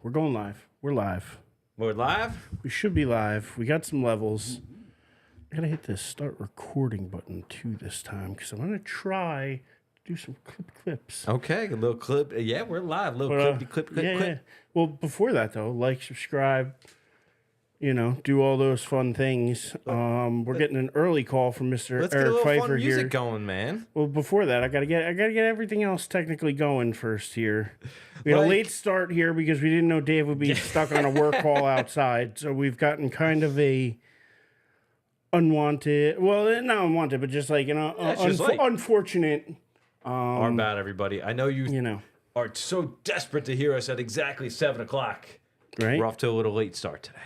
We're going live. We're live. We're live? We should be live. We got some levels. I gotta hit the start recording button too this time because I'm gonna try to do some clips. Okay, a little clip. Yeah, we're live. Clip. Yeah. Well, before that though, like, subscribe, do all those fun things. We're getting an early call from Mr. Let's get a Erich little Pfeiffer fun music here. going, man. Well, before that, I gotta get everything else technically going first here. We had a late start here because we didn't know Dave would be stuck on a work call outside, so we've gotten kind of a unwanted, well, not unwanted, but just like unfortunate. Our bad, everybody. I know you are so desperate to hear us at exactly 7 o'clock. Right, we're off to a little late start today.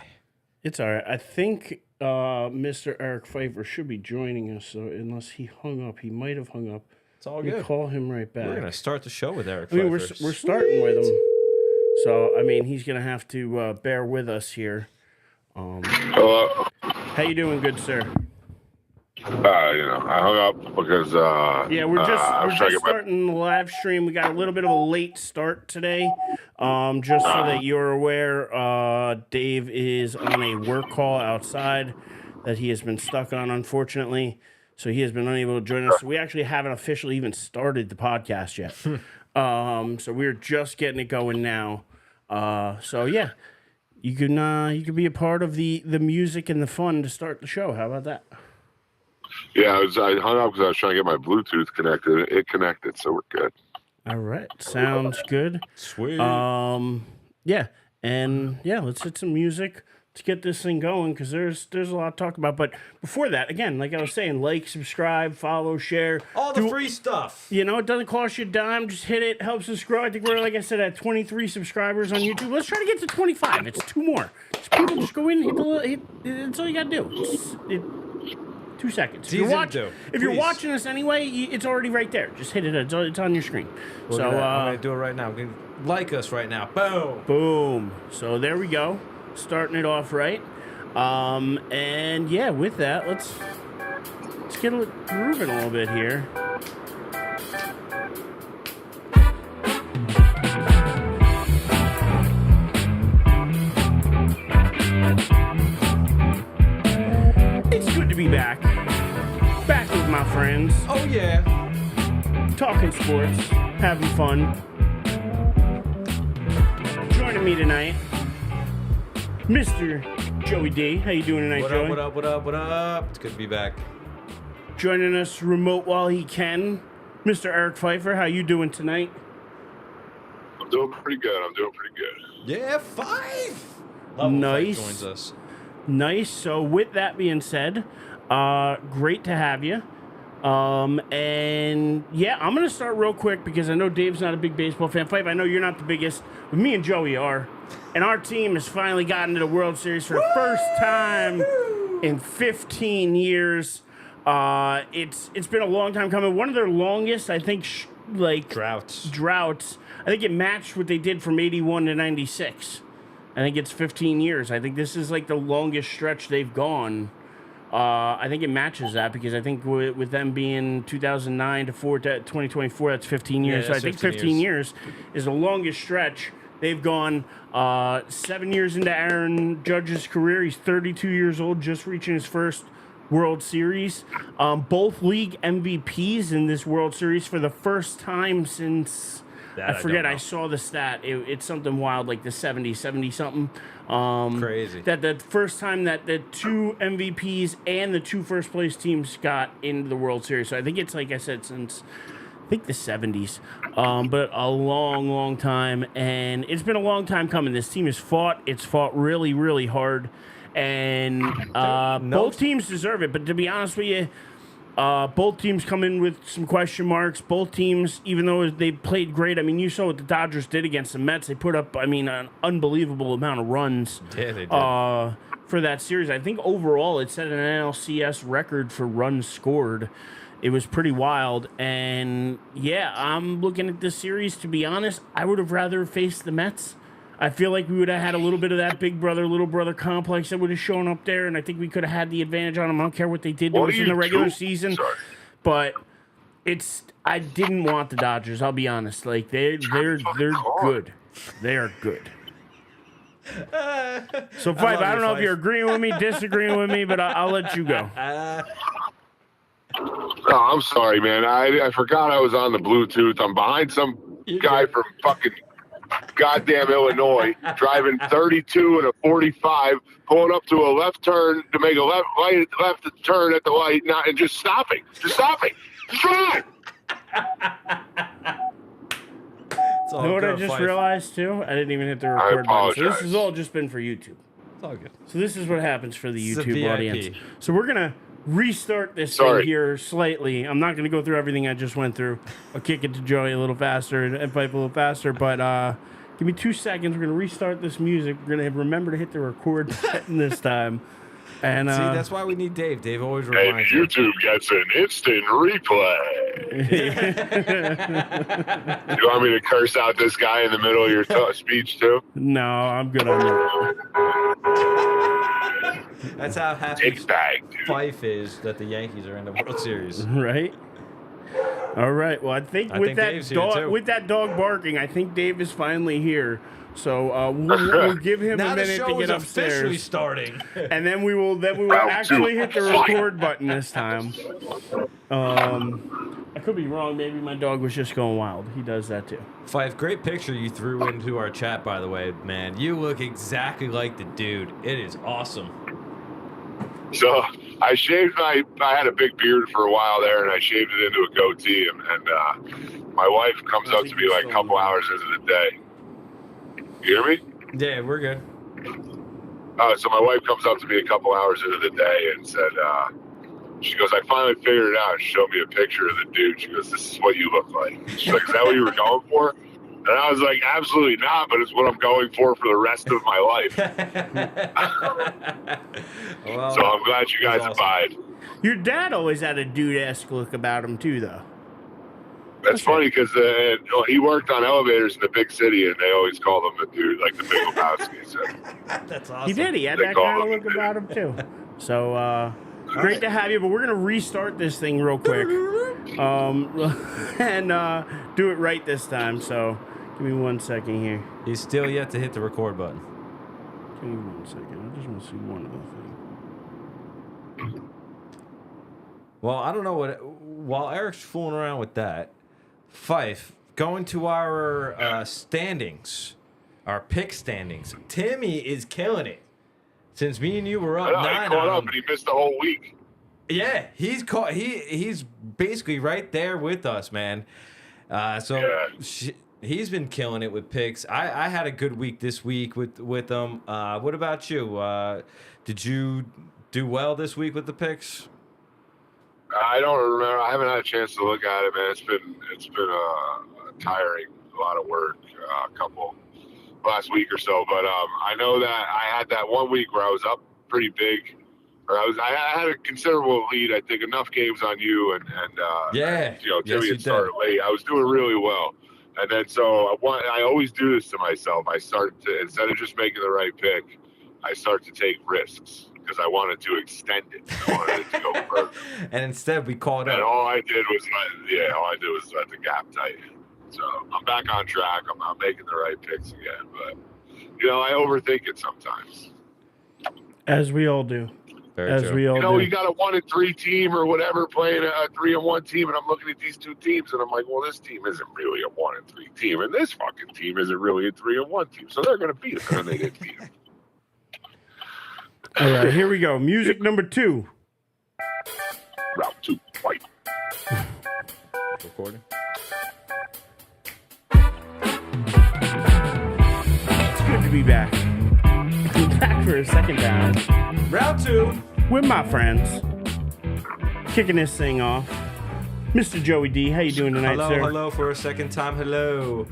It's all right. I think Mr. Erich Pfeiffer should be joining us, so unless he hung up, he might have hung up. It's all good. Call him right back. We're gonna start the show with Erich. I mean, we're starting with him, so I mean, he's gonna have to bear with us here. Hello. How you doing, good sir? I hung up because we're just starting the live stream. We got a little bit of a late start today. Just so that you're aware, Dave is on a work call outside that he has been stuck on, unfortunately. So he has been unable to join us. We actually haven't officially even started the podcast yet. So we're just getting it going now. So yeah, you can be a part of the music and the fun to start the show. How about that? Yeah, I hung up because I was trying to get my Bluetooth connected. It connected, so we're good. All right, sounds good. Sweet. Yeah, and yeah, let's hit some music. Let's get this thing going because there's a lot to talk about. But before that, again, like I was saying, like, subscribe, follow, share. All the free stuff. It doesn't cost you a dime. Just hit it. Helps us grow. I think we're, like I said, at 23 subscribers on YouTube. Let's try to get to 25. It's 2 more. People just go in, hit. That's all you got to do. 2 seconds. If you're watching us anyway, it's already right there. Just hit it. It's on your screen. I'm going to do it right now. Like us right now. Boom. Boom. So there we go. Starting it off right. And yeah, with that, let's get moving a little bit here. It's good to be back. Back with my friends. Oh, yeah. Talking sports. Having fun. Joining me tonight, Mr. Joey D. How you doing tonight, Joey? What up? It's good to be back. Joining us remote while he can, Mr. Erich Pfeiffer. How you doing tonight? I'm doing pretty good. Yeah, 5. Nice. Joins us. Nice. So with that being said, great to have you. And yeah, I'm going to start real quick because I know Dave's not a big baseball fan. Pfeiffer, I know you're not the biggest, but me and Joey are. And our team has finally gotten to the World Series for the first time in 15 years. It's been a long time coming. One of their longest, I think, droughts. I think it matched what they did from 81 to 96. I think it's 15 years. I think this is like the longest stretch they've gone. I think it matches that because I think with them being 2009 to 2024, that's 15 years. Yeah, so I think 15 years is the longest stretch. They've gone 7 years into Aaron Judge's career. He's 32 years old, just reaching his first World Series. Both league MVPs in this World Series for the first time since... I saw the stat. It's something wild, like the 70-something. Crazy. That the first time that the 2 MVPs and the 2 first-place teams got into the World Series. So I think it's, like I said, since... I think the 70s, but a long, long time, and it's been a long time coming. This team has fought. It's fought really, really hard, and both teams deserve it. But to be honest with you, both teams come in with some question marks. Both teams, even though they played great, I mean, you saw what the Dodgers did against the Mets. They put up, an unbelievable amount of runs. Yeah, they did. For that series. I think overall it set an NLCS record for runs scored. It was pretty wild, and yeah, I'm looking at this series. To be honest, I would have rather faced the Mets. I feel like we would have had a little bit of that big brother, little brother complex that would have shown up there, and I think we could have had the advantage on them. I don't care what they did to us in the regular season, but I didn't want the Dodgers. I'll be honest. Like they're good. They are good. So, Five, I don't know if you're agreeing with me, disagreeing with me, but I'll let you go. Oh, I'm sorry, man. I forgot I was on the Bluetooth. I'm behind some guy from fucking goddamn Illinois, driving 32 and a 45, pulling up to a left turn to make a left turn at the light, and just stopping. Just drive. You know what I just realized, too? I didn't even hit the record button. So this has all just been for YouTube. It's all good. So this is what happens for the YouTube audience. So we're going to restart this thing here slightly. I'm not going to go through everything I just went through. I'll kick it to Joey a little faster and Pipe a little faster. But give me 2 seconds. We're going to restart this music. We're going to remember to hit the record button this time. And see, that's why we need Dave. Dave always reminds me. And YouTube gets an instant replay. You want me to curse out this guy in the middle of your speech, too? No, I'm good on that. That's how happy Pfeiffer is that the Yankees are in the World Series. Right? All right. Well, I think with that dog barking, I think Dave is finally here. So we'll give him a minute to get upstairs. Officially starting, and then we will actually hit the record button this time. I could be wrong. Maybe my dog was just going wild. He does that too. Five, great picture you threw into our chat, by the way, man. You look exactly like the dude. It is awesome. So I shaved I had a big beard for a while there, and I shaved it into a goatee. And my wife comes up to me like a couple hours into the day. You hear me? Yeah, we're good. So my wife comes up to me a couple hours into the day and said, she goes, I finally figured it out. She showed me a picture of the dude. She goes, this is what you look like. She's like, is that what you were going for? And I was like, absolutely not, but it's what I'm going for the rest of my life. Well, so I'm glad you guys abide. Your dad always had a dude-esque look about him, too, though. That's funny because he worked on elevators in the big city, and they always called him the dude, like the Big Lebowski. So. That's awesome. He did. He had that kind of look about him, too. So, great to have you, but we're going to restart this thing real quick and do it right this time. So, give me 1 second here. He's still yet to hit the record button. Give me 1 second. I just want to see one other thing. Well, I don't know while Eric's fooling around with that, Fife, going to our standings, our pick standings. Timmy is killing it. Since me and you were up 9 he caught up, and he missed the whole week. Yeah, he's he's basically right there with us, man. He's been killing it with picks. I had a good week this week with them. What about you? Did you do well this week with the picks? I don't remember. I haven't had a chance to look at it, man. It's been tiring, a lot of work, last week or so. But I know that I had that 1 week where I was up pretty big, or I had a considerable lead. I think enough games on you and Timmy had started late. I was doing really well, and then so I always do this to myself. I start to, instead of just making the right pick, I start to take risks. Because I wanted to extend it. I wanted it to go further. And instead, we called and up. all I did was let the gap tighten. So I'm back on track. I'm not making the right picks again. But, I overthink it sometimes. As we all do. Very true. You got a 1-3 team or whatever playing a 3-1 team, and I'm looking at these two teams, and I'm like, well, this team isn't really a 1-3 team, and this fucking team isn't really a 3-1 team. So they're going to beat a 3-8 team. All right, here we go. Music number 2. Round 2, fight. Recording. It's good to be back. I'm back for a second time. Round 2. With my friends. Kicking this thing off. Mr. Joey D, how you doing tonight, sir? Hello for a second time. Hello.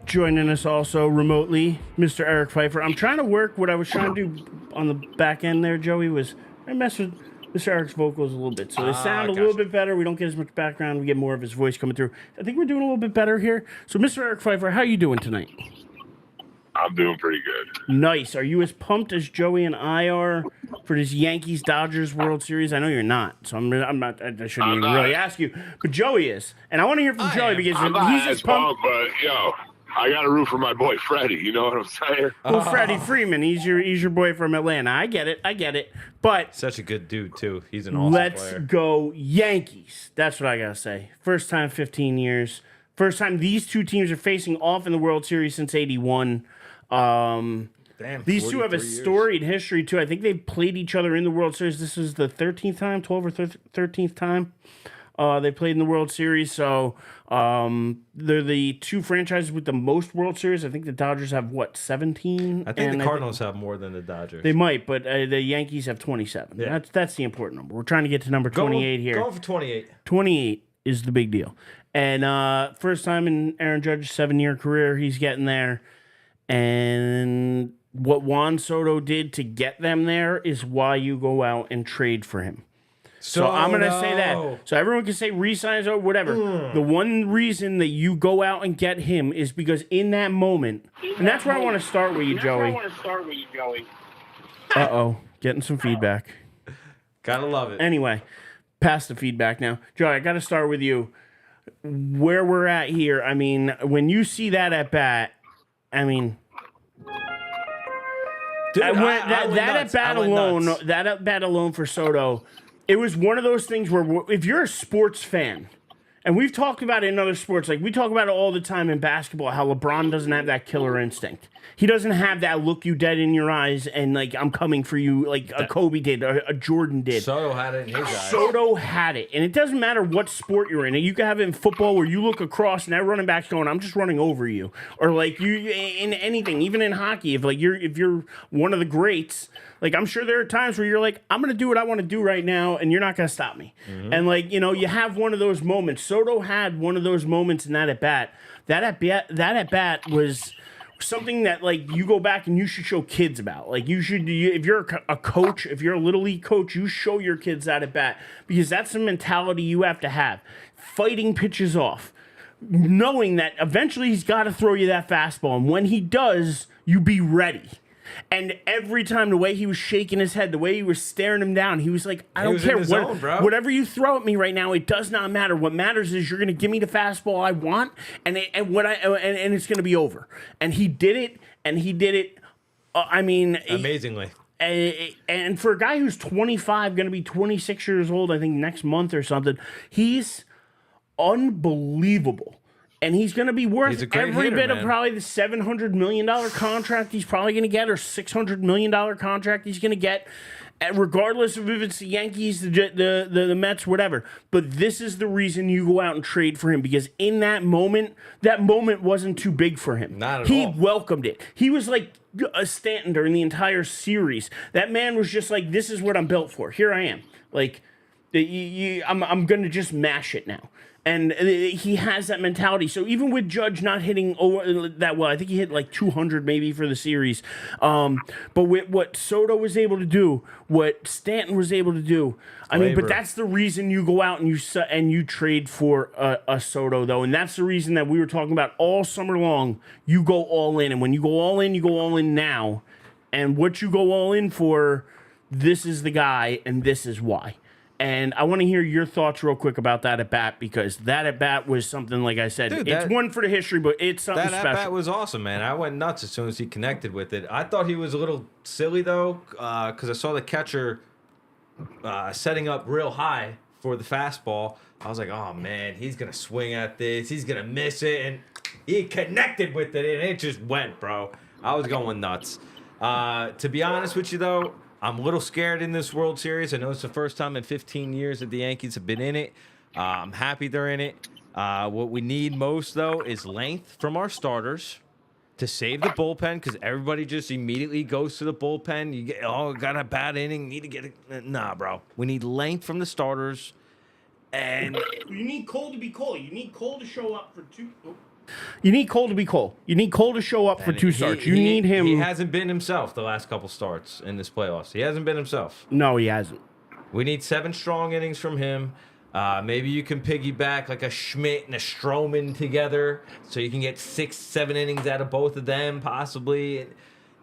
Joining us also remotely, Mr. Erich Pfeiffer. I'm trying to work what I was trying to do on the back end there, Joey, was I mess with Mr. Erich's vocals a little bit. So they sound a little bit better. We don't get as much background. We get more of his voice coming through. I think we're doing a little bit better here. So, Mr. Erich Pfeiffer, how you doing tonight? I'm doing pretty good. Nice. Are you as pumped as Joey and I are for this Yankees-Dodgers World Series? I know you're not, so I'm not. I shouldn't even really ask you. But Joey is. And I want to hear from Joey because he's as pumped. But, I got to root for my boy Freddie. You know what I'm saying? Well, Freddie Freeman, he's your boy from Atlanta. I get it. But Such a good dude too. He's an awesome let's player. go Yankees. That's what I gotta say. First time 15 years. First time these two teams are facing off in the World Series since '81. Damn, These two have a 43 years. storied history too. I think they've played each other in the World Series. This is the 13th time, 12th or 13th time they played in the World Series. So they're the two franchises with the most World Series. I think the Dodgers have 17. I think the Cardinals have more than the Dodgers. They might, but the Yankees have 27. Yeah. That's the important number. We're trying to get to number 28 here. Going for 28. 28 is the big deal. And first time in Aaron Judge's 7-year career, he's getting there. And what Juan Soto did to get them there is why you go out and trade for him. So I'm going to say that. So everyone can say re-signs or whatever. The one reason that you go out and get him is because in that moment, and that's where I want to start with you, Joey. Uh-oh, getting some feedback. Gotta love it. Anyway, past the feedback now. Joey, I got to start with you. Where we're at here, I mean, when you see that at bat, I mean... Dude, that at bat alone for Soto, it was one of those things where if you're a sports fan, and we've talked about it in other sports, like we talk about it all the time in basketball, how LeBron doesn't have that killer instinct. He doesn't have that look you dead in your eyes and like I'm coming for you like a Kobe did, or a Jordan did. Soto had it in his eyes. Soto had it, and it doesn't matter what sport you're in. You can have it in football where you look across and that running back's going, "I'm just running over you," or like you in anything, even in hockey. If you're one of the greats, like I'm sure there are times where you're like, "I'm gonna do what I want to do right now, and you're not gonna stop me." Mm-hmm. And like you have one of those moments. Soto had one of those moments in that at bat. That at bat was something that like you go back and you should show kids about. Like if you're a coach, if you're a little league coach, you show your kids that at bat, because that's the mentality you have to have. Fighting pitches off, knowing that eventually he's got to throw you that fastball, and when he does, you be ready. And every time, the way he was shaking his head, the way he was staring him down, he was like, I don't care. Whatever you throw at me right now, it does not matter. What matters is you're going to give me the fastball I want, and it's going to be over. And he did it. I mean, amazingly. And for a guy who's 25, going to be 26 years old, I think next month or something, he's unbelievable. And he's going to be worth every bit of probably the $700 million contract he's probably going to get, or $600 million contract he's going to get, regardless of if it's the Yankees, the Mets, whatever. But this is the reason you go out and trade for him, because in that moment wasn't too big for him. Not at all. He welcomed it. He was like a Stanton during the entire series. That man was just like, this is what I'm built for. Here I am. Like, I'm going to just mash it now. And he has that mentality. So even with Judge not hitting that well, I think he hit like 200 maybe for the series. But with what Soto was able to do, what Stanton was able to do, I mean, but that's the reason you go out and you trade for a Soto, though. And that's the reason that we were talking about all summer long. You go all in. And when you go all in, you go all in now. And what you go all in for, this is the guy, and this is why. And I want to hear your thoughts real quick about that at bat, because that at bat was something, like I said, it's one for the history, but it's something special. That at bat was awesome, man. I went nuts as soon as he connected with it. I thought he was a little silly, though, because I saw the catcher setting up real high for the fastball. I was like, oh, man, he's going to swing at this. He's going to miss it. And he connected with it, and it just went, bro. I was going nuts. To be honest with you, though, I'm a little scared in this World Series. I know it's the first time in 15 years that the Yankees have been in it. I'm happy they're in it. What we need most, though, is length from our starters to save the bullpen, because everybody just immediately goes to the bullpen. You get, got a bad inning, need to get it. Nah, bro. We need length from the starters. And you need Cole to be Cole. You need Cole to show up for two. You need Cole to be Cole. You need Cole to show up for two starts. You need him. He hasn't been himself the last couple starts in this playoffs. He hasn't been himself. No, he hasn't. We need 7 strong innings from him. Maybe you can piggyback like a Schmidt and a Stroman together, so you can get 6-7 innings out of both of them, possibly.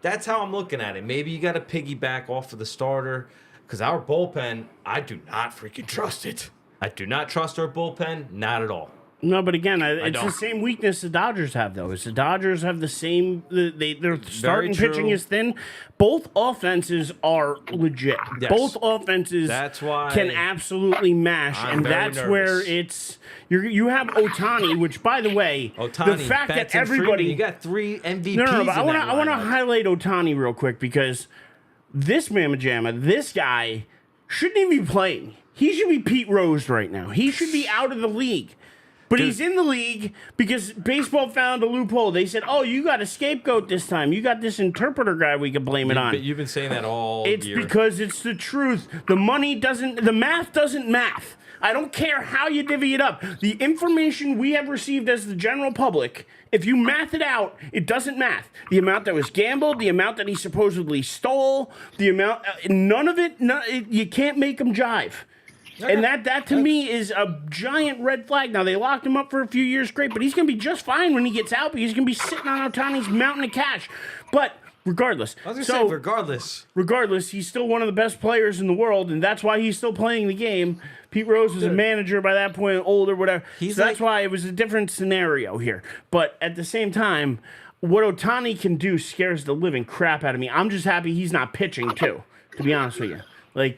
That's how I'm looking at it. Maybe you got to piggyback off of the starter, because our bullpen, I do not freaking trust it. I do not trust our bullpen, not at all. No, but again, it's the same weakness the Dodgers have, though. Is the Dodgers have the same... Their starting pitching is thin. Both offenses are legit. Yes. Both offenses can absolutely mash, and that's where it's... You have Ohtani, which, by the way, the fact that everybody... You got 3 MVPs No, but I want to highlight Ohtani real quick, because this mamma jamma, this guy shouldn't even be playing. He should be Pete Rose right now. He should be out of the league. But he's in the league because baseball found a loophole. They said, "Oh, you got a scapegoat this time. You got this interpreter guy we can blame it on." You've been saying that all year. It's because it's the truth. The math doesn't math. I don't care how you divvy it up. The information we have received as the general public, if you math it out, it doesn't math. The amount that was gambled, the amount that he supposedly stole, the amount, none of it, you can't make them jive. And that to me is a giant red flag. Now, they locked him up for a few years, great, but he's going to be just fine when he gets out, because he's going to be sitting on Ohtani's mountain of cash. But regardless. I was going to say regardless, he's still one of the best players in the world, and that's why he's still playing the game. Pete Rose was a manager by that point, old or whatever. That's why it was a different scenario here. But at the same time, what Ohtani can do scares the living crap out of me. I'm just happy he's not pitching, too, to be honest with you.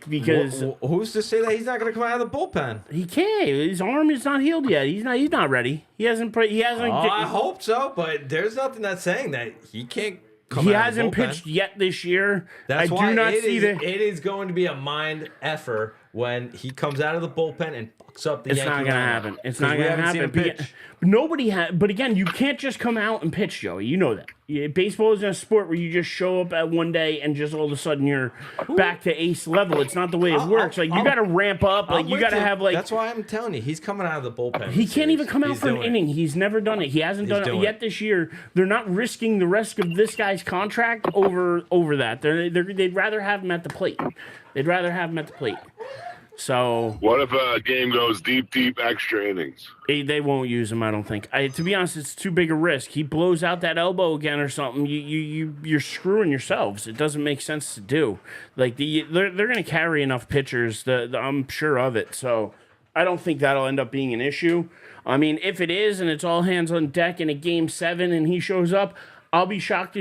Because who's to say that he's not going to come out of the bullpen? He can't. His arm is not healed yet. He's not ready. He hasn't. I hope so, but there's nothing that's saying that he can't. He hasn't pitched yet this year. That's why it is going to be a mind effort when he comes out of the bullpen and fucks up the Yankee lineup. It's not going to happen. It's not going to happen. Nobody has. But again, you can't just come out and pitch, Joey. You know that. Baseball isn't a sport where you just show up at one day and just all of a sudden you're back to ace level. It's not the way it works. You got to ramp up. You got to have That's why I'm telling you, he's coming out of the bullpen. He can't even come out for an inning. He's never done it. He hasn't done it yet this year. They're not risking the rest of this guy's contract over that. They'd rather have him at the plate. So what if a game goes deep extra innings? They won't use him, I don't think. To be honest, it's too big a risk. He blows out that elbow again or something. You're screwing yourselves. It doesn't make sense to do. They're going to carry enough pitchers. I'm sure of it. So I don't think that'll end up being an issue. I mean, if it is and it's all hands on deck in a Game 7 and he shows up, I'll be shocked.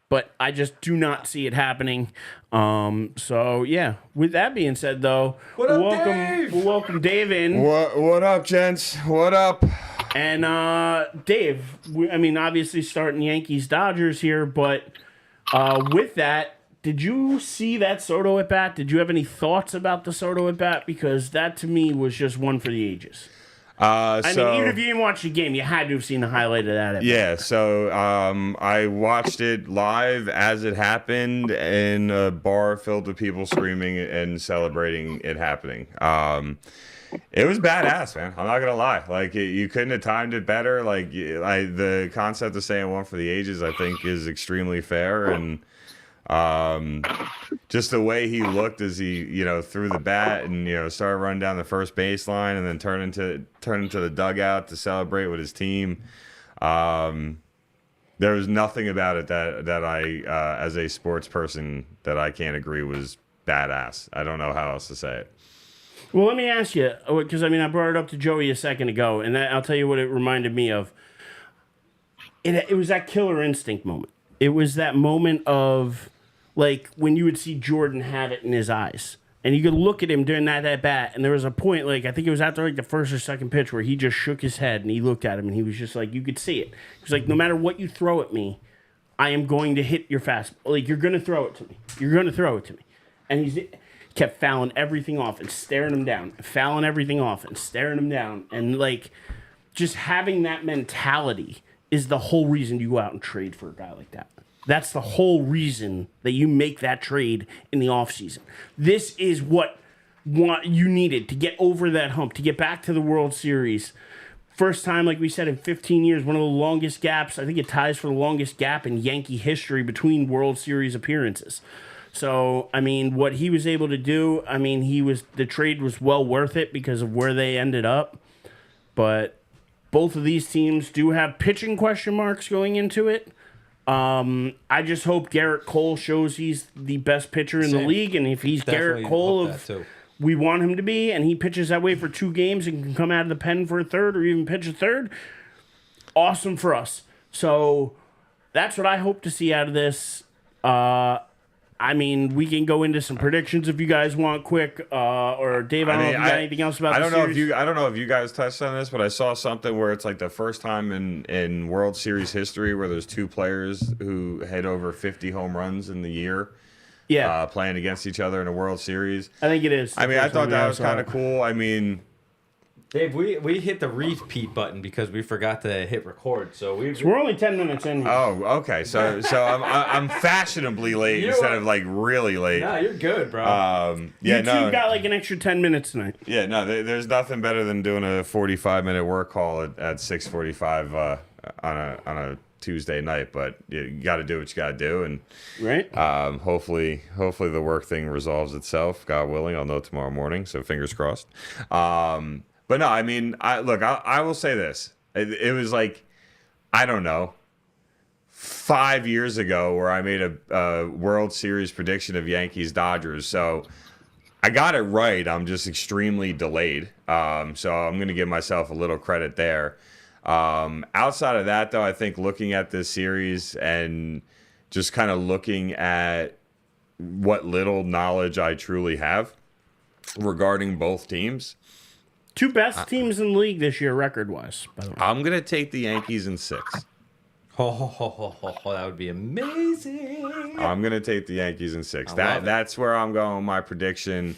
But I just do not see it happening. So yeah. With that being said, though, welcome Dave in. What up, gents? What up? And Dave, obviously starting Yankees Dodgers here, but with that, did you see that Soto at bat? Did you have any thoughts about the Soto at bat? Because that to me was just one for the ages. Even if you didn't watch the game, you had to have seen the highlight of that. Yeah, so I watched it live as it happened in a bar filled with people screaming and celebrating it happening. It was badass, man. I'm not gonna lie. You couldn't have timed it better. The concept of saying one for the ages, I think, is extremely fair, and just the way he looked as he, threw the bat and, started running down the first baseline and then turn into the dugout to celebrate with his team. There was nothing about it that I, as a sports person, that I can't agree was badass. I don't know how else to say it. Well, let me ask you, because, I brought it up to Joey a second ago, and I'll tell you what it reminded me of. It was that killer instinct moment. It was that moment of, when you would see Jordan have it in his eyes. And you could look at him during that at bat, and there was a point, I think it was after, the first or second pitch, where he just shook his head, and he looked at him, and he was just you could see it. He was like, no matter what you throw at me, I am going to hit your fastball. You're going to throw it to me. You're going to throw it to me. And he kept fouling everything off and staring him down, fouling everything off and staring him down. And, just having that mentality is the whole reason you go out and trade for a guy like that. That's the whole reason that you make that trade in the offseason. This is what you needed to get over that hump, to get back to the World Series. First time, like we said, in 15 years, one of the longest gaps. I think it ties for the longest gap in Yankee history between World Series appearances. So, what he was able to do, the trade was well worth it because of where they ended up. But both of these teams do have pitching question marks going into it. I just hope Gerrit Cole shows he's the best pitcher in the league, and if he's Gerrit Cole of we want him to be, and he pitches that way for 2 games and can come out of the pen for a third or even pitch a third, awesome for us. So that's what I hope to see out of this. I mean, we can go into some predictions if you guys want quick. Or Dave, I don't know if you got anything else about the series. I don't know if you guys touched on this, but I saw something where it's like the first time in World Series history where there's 2 players who hit over 50 home runs in the year. Yeah, playing against each other in a World Series. I think it is. I mean, I thought that was kind of cool. I mean, Dave, we hit the repeat button because we forgot to hit record. So we're only 10 minutes in. Oh, okay. So I'm fashionably late instead of like really late. No, you're good, bro. Yeah, you two got like an extra 10 minutes tonight. Yeah, no. There's nothing better than doing a 45-minute work call at 6:45 on a Tuesday night, but you got to do what you got to do, and right. Hopefully the work thing resolves itself. God willing, I'll know tomorrow morning. So fingers crossed. But no, I mean, I will say this. It was like, I don't know, 5 years ago where I made a World Series prediction of Yankees Dodgers. So I got it right. I'm just extremely delayed. So I'm going to give myself a little credit there. Outside of that, though, I think looking at this series and just kind of looking at what little knowledge I truly have regarding both teams. 2 best teams in the league this year, record-wise, by the way. I'm going to take the Yankees in 6. That would be amazing. I'm going to take the Yankees in 6. That's where I'm going with my prediction.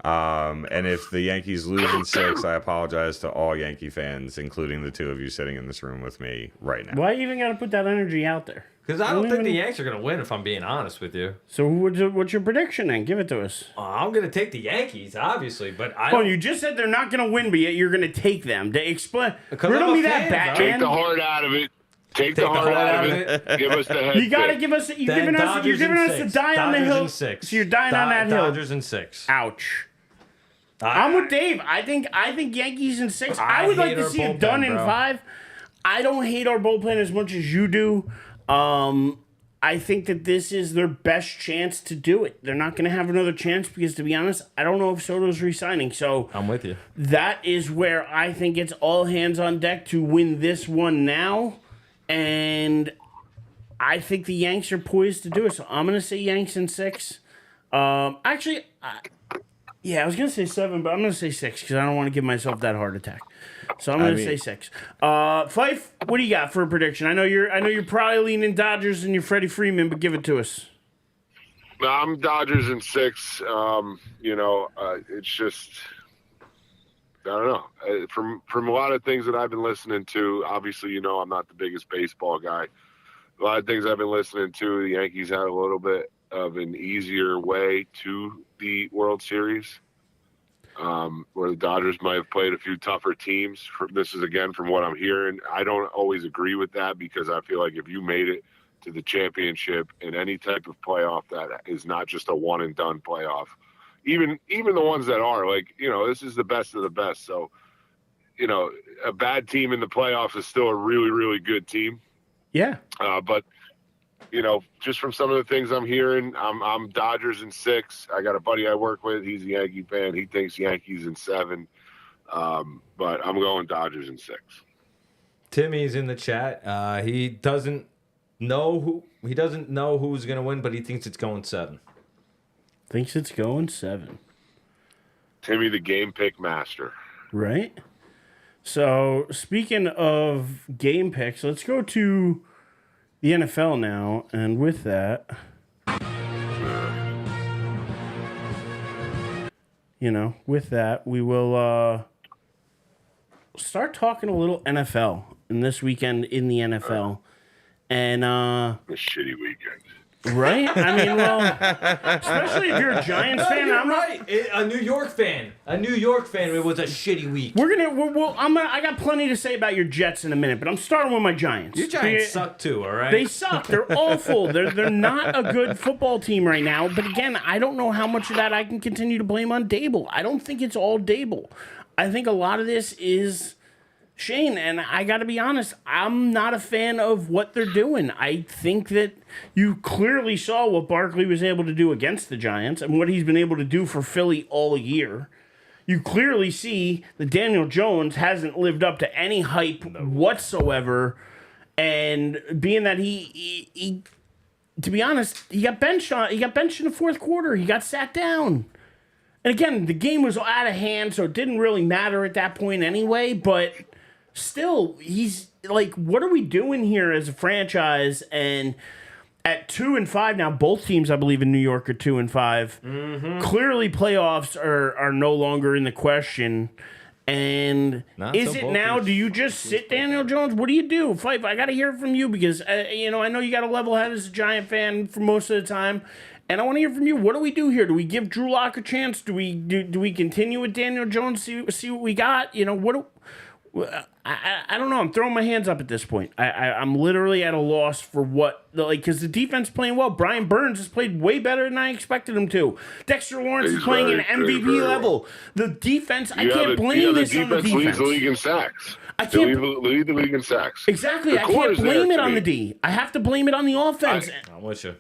And if the Yankees lose in 6, I apologize to all Yankee fans, including the 2 of you sitting in this room with me right now. Why you even got to put that energy out there? Because I don't think the Yanks are going to win, if I'm being honest with you. So what's your prediction then? Give it to us. I'm going to take the Yankees, obviously, but I don't... Well, you just said they're not going to win, but yet you're going to take them. To explain... Riddle me that, Batman. Take the heart out of it. Take the heart out of it. Give us the head. You got to give us... You're giving us the die on the hill. So you're dying on that hill. Dodgers in 6. Ouch. I'm with Dave. I think Yankees in 6. I would like to see it done in 5. I don't hate our bullpen as much as you do. I think that this is their best chance to do it. They're not going to have another chance because, to be honest, I don't know if Soto's re-signing. So I'm with you. That is where I think it's all hands on deck to win this one now. And I think the Yanks are poised to do it. So I'm going to say Yanks in 6. Actually, I was going to say 7, but I'm going to say 6 because I don't want to give myself that heart attack. So I'm going to say 6. Fife, what do you got for a prediction? I know you're probably leaning Dodgers and you're Freddie Freeman, but give it to us. No, I'm Dodgers in 6. It's just, I don't know. From a lot of things that I've been listening to, obviously, I'm not the biggest baseball guy. A lot of things I've been listening to, the Yankees had a little bit of an easier way to the World Series. Where the Dodgers might have played a few tougher teams. This is, again, from what I'm hearing. I don't always agree with that because I feel like if you made it to the championship in any type of playoff that is not just a one-and-done playoff, even the ones that are, this is the best of the best. So, a bad team in the playoffs is still a really, really good team. Yeah. But just from some of the things I'm hearing, I'm Dodgers in 6. I got a buddy I work with. He's a Yankee fan. He thinks Yankees in 7. But I'm going Dodgers in 6. Timmy's in the chat. He doesn't know who's going to win, but he thinks it's going 7. Thinks it's going 7. Timmy, the game pick master. Right. So, speaking of game picks, let's go to the NFL now, and with that, we will start talking a little NFL in this weekend in the NFL, and a shitty weekend. Right? I mean, well, especially if you're a Giants fan. I'm right. A New York fan. It was a shitty week. I got plenty to say about your Jets in a minute, but I'm starting with my Giants. Your Giants suck too, all right? They suck. They're awful. They're not a good football team right now. But again, I don't know how much of that I can continue to blame on Dable. I don't think it's all Dable. I think a lot of this is Shane, and I got to be honest, I'm not a fan of what they're doing. I think that you clearly saw what Barkley was able to do against the Giants and what he's been able to do for Philly all year. You clearly see that Daniel Jones hasn't lived up to any hype whatsoever. And being that he to be honest, he got benched in the fourth quarter. He got sat down. And again, the game was out of hand, so it didn't really matter at that point anyway, but still, he's like, what are we doing here as a franchise? And at 2-5 now, both teams, I believe, in New York are 2-5. Mm-hmm. Clearly, playoffs are no longer in the question. And is it now? Do you just sit Daniel Jones? What do you do? Pfeiffer, I got to hear from you because I know you got a level head as a Giant fan for most of the time. And I want to hear from you. What do we do here? Do we give Drew Lock a chance? Do we continue with Daniel Jones? See what we got? I don't know. I'm throwing my hands up at this point. I'm literally at a loss for what, because the defense is playing well. Brian Burns has played way better than I expected him to. Dexter Lawrence is playing at an MVP level. The defense, I can't blame this on the defense. Leads the league in sacks. I can't lead the league in sacks. Exactly. I can't blame it on the D. I have to blame it on the offense. I'm with you.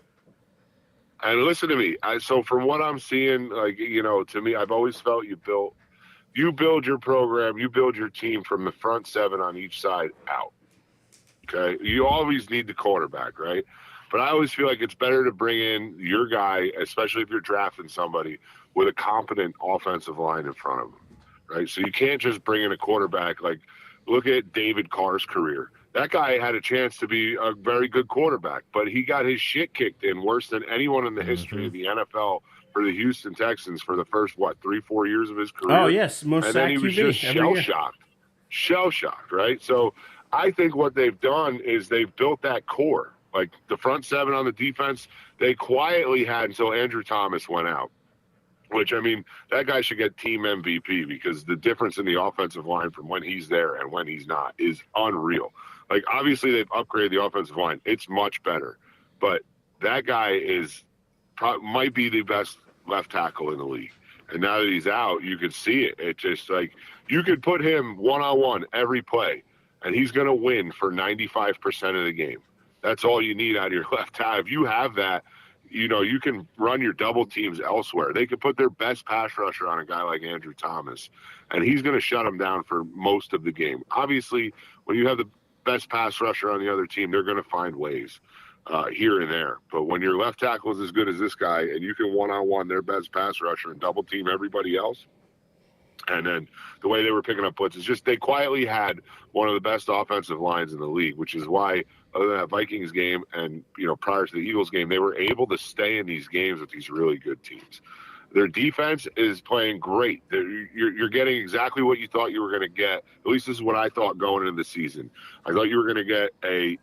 And listen to me. So from what I'm seeing, to me, I've always felt you build your program, you build your team from the front seven on each side out. Okay? You always need the quarterback, right? But I always feel like it's better to bring in your guy, especially if you're drafting somebody, with a competent offensive line in front of him, right? So you can't just bring in a quarterback. Like, look at David Carr's career. That guy had a chance to be a very good quarterback, but he got his shit kicked in worse than anyone in the history of the NFL for the Houston Texans for the first, 3-4 years of his career. Oh, yes. Most and then he was just shell-shocked, right? So I think what they've done is they've built that core. Like the front seven on the defense, they quietly had until Andrew Thomas went out. Which, that guy should get team MVP because the difference in the offensive line from when he's there and when he's not is unreal. Like, obviously, they've upgraded the offensive line. It's much better. But that guy might be the best left tackle in the league. And now that he's out, you can see it. It's just like you could put him one-on-one every play, and he's going to win for 95% of the game. That's all you need out of your left tackle. If you have that, you can run your double teams elsewhere. They could put their best pass rusher on a guy like Andrew Thomas, and he's going to shut him down for most of the game. Obviously, when you have the best pass rusher on the other team, they're going to find ways here and there. But when your left tackle is as good as this guy, and you can one-on-one their best pass rusher and double team everybody else, and then the way they were picking up blitzes, just they quietly had one of the best offensive lines in the league, which is why other than that Vikings game and, prior to the Eagles game, they were able to stay in these games with these really good teams. Their defense is playing great. You're getting exactly what you thought you were going to get. At least this is what I thought going into the season. I thought you were going to get a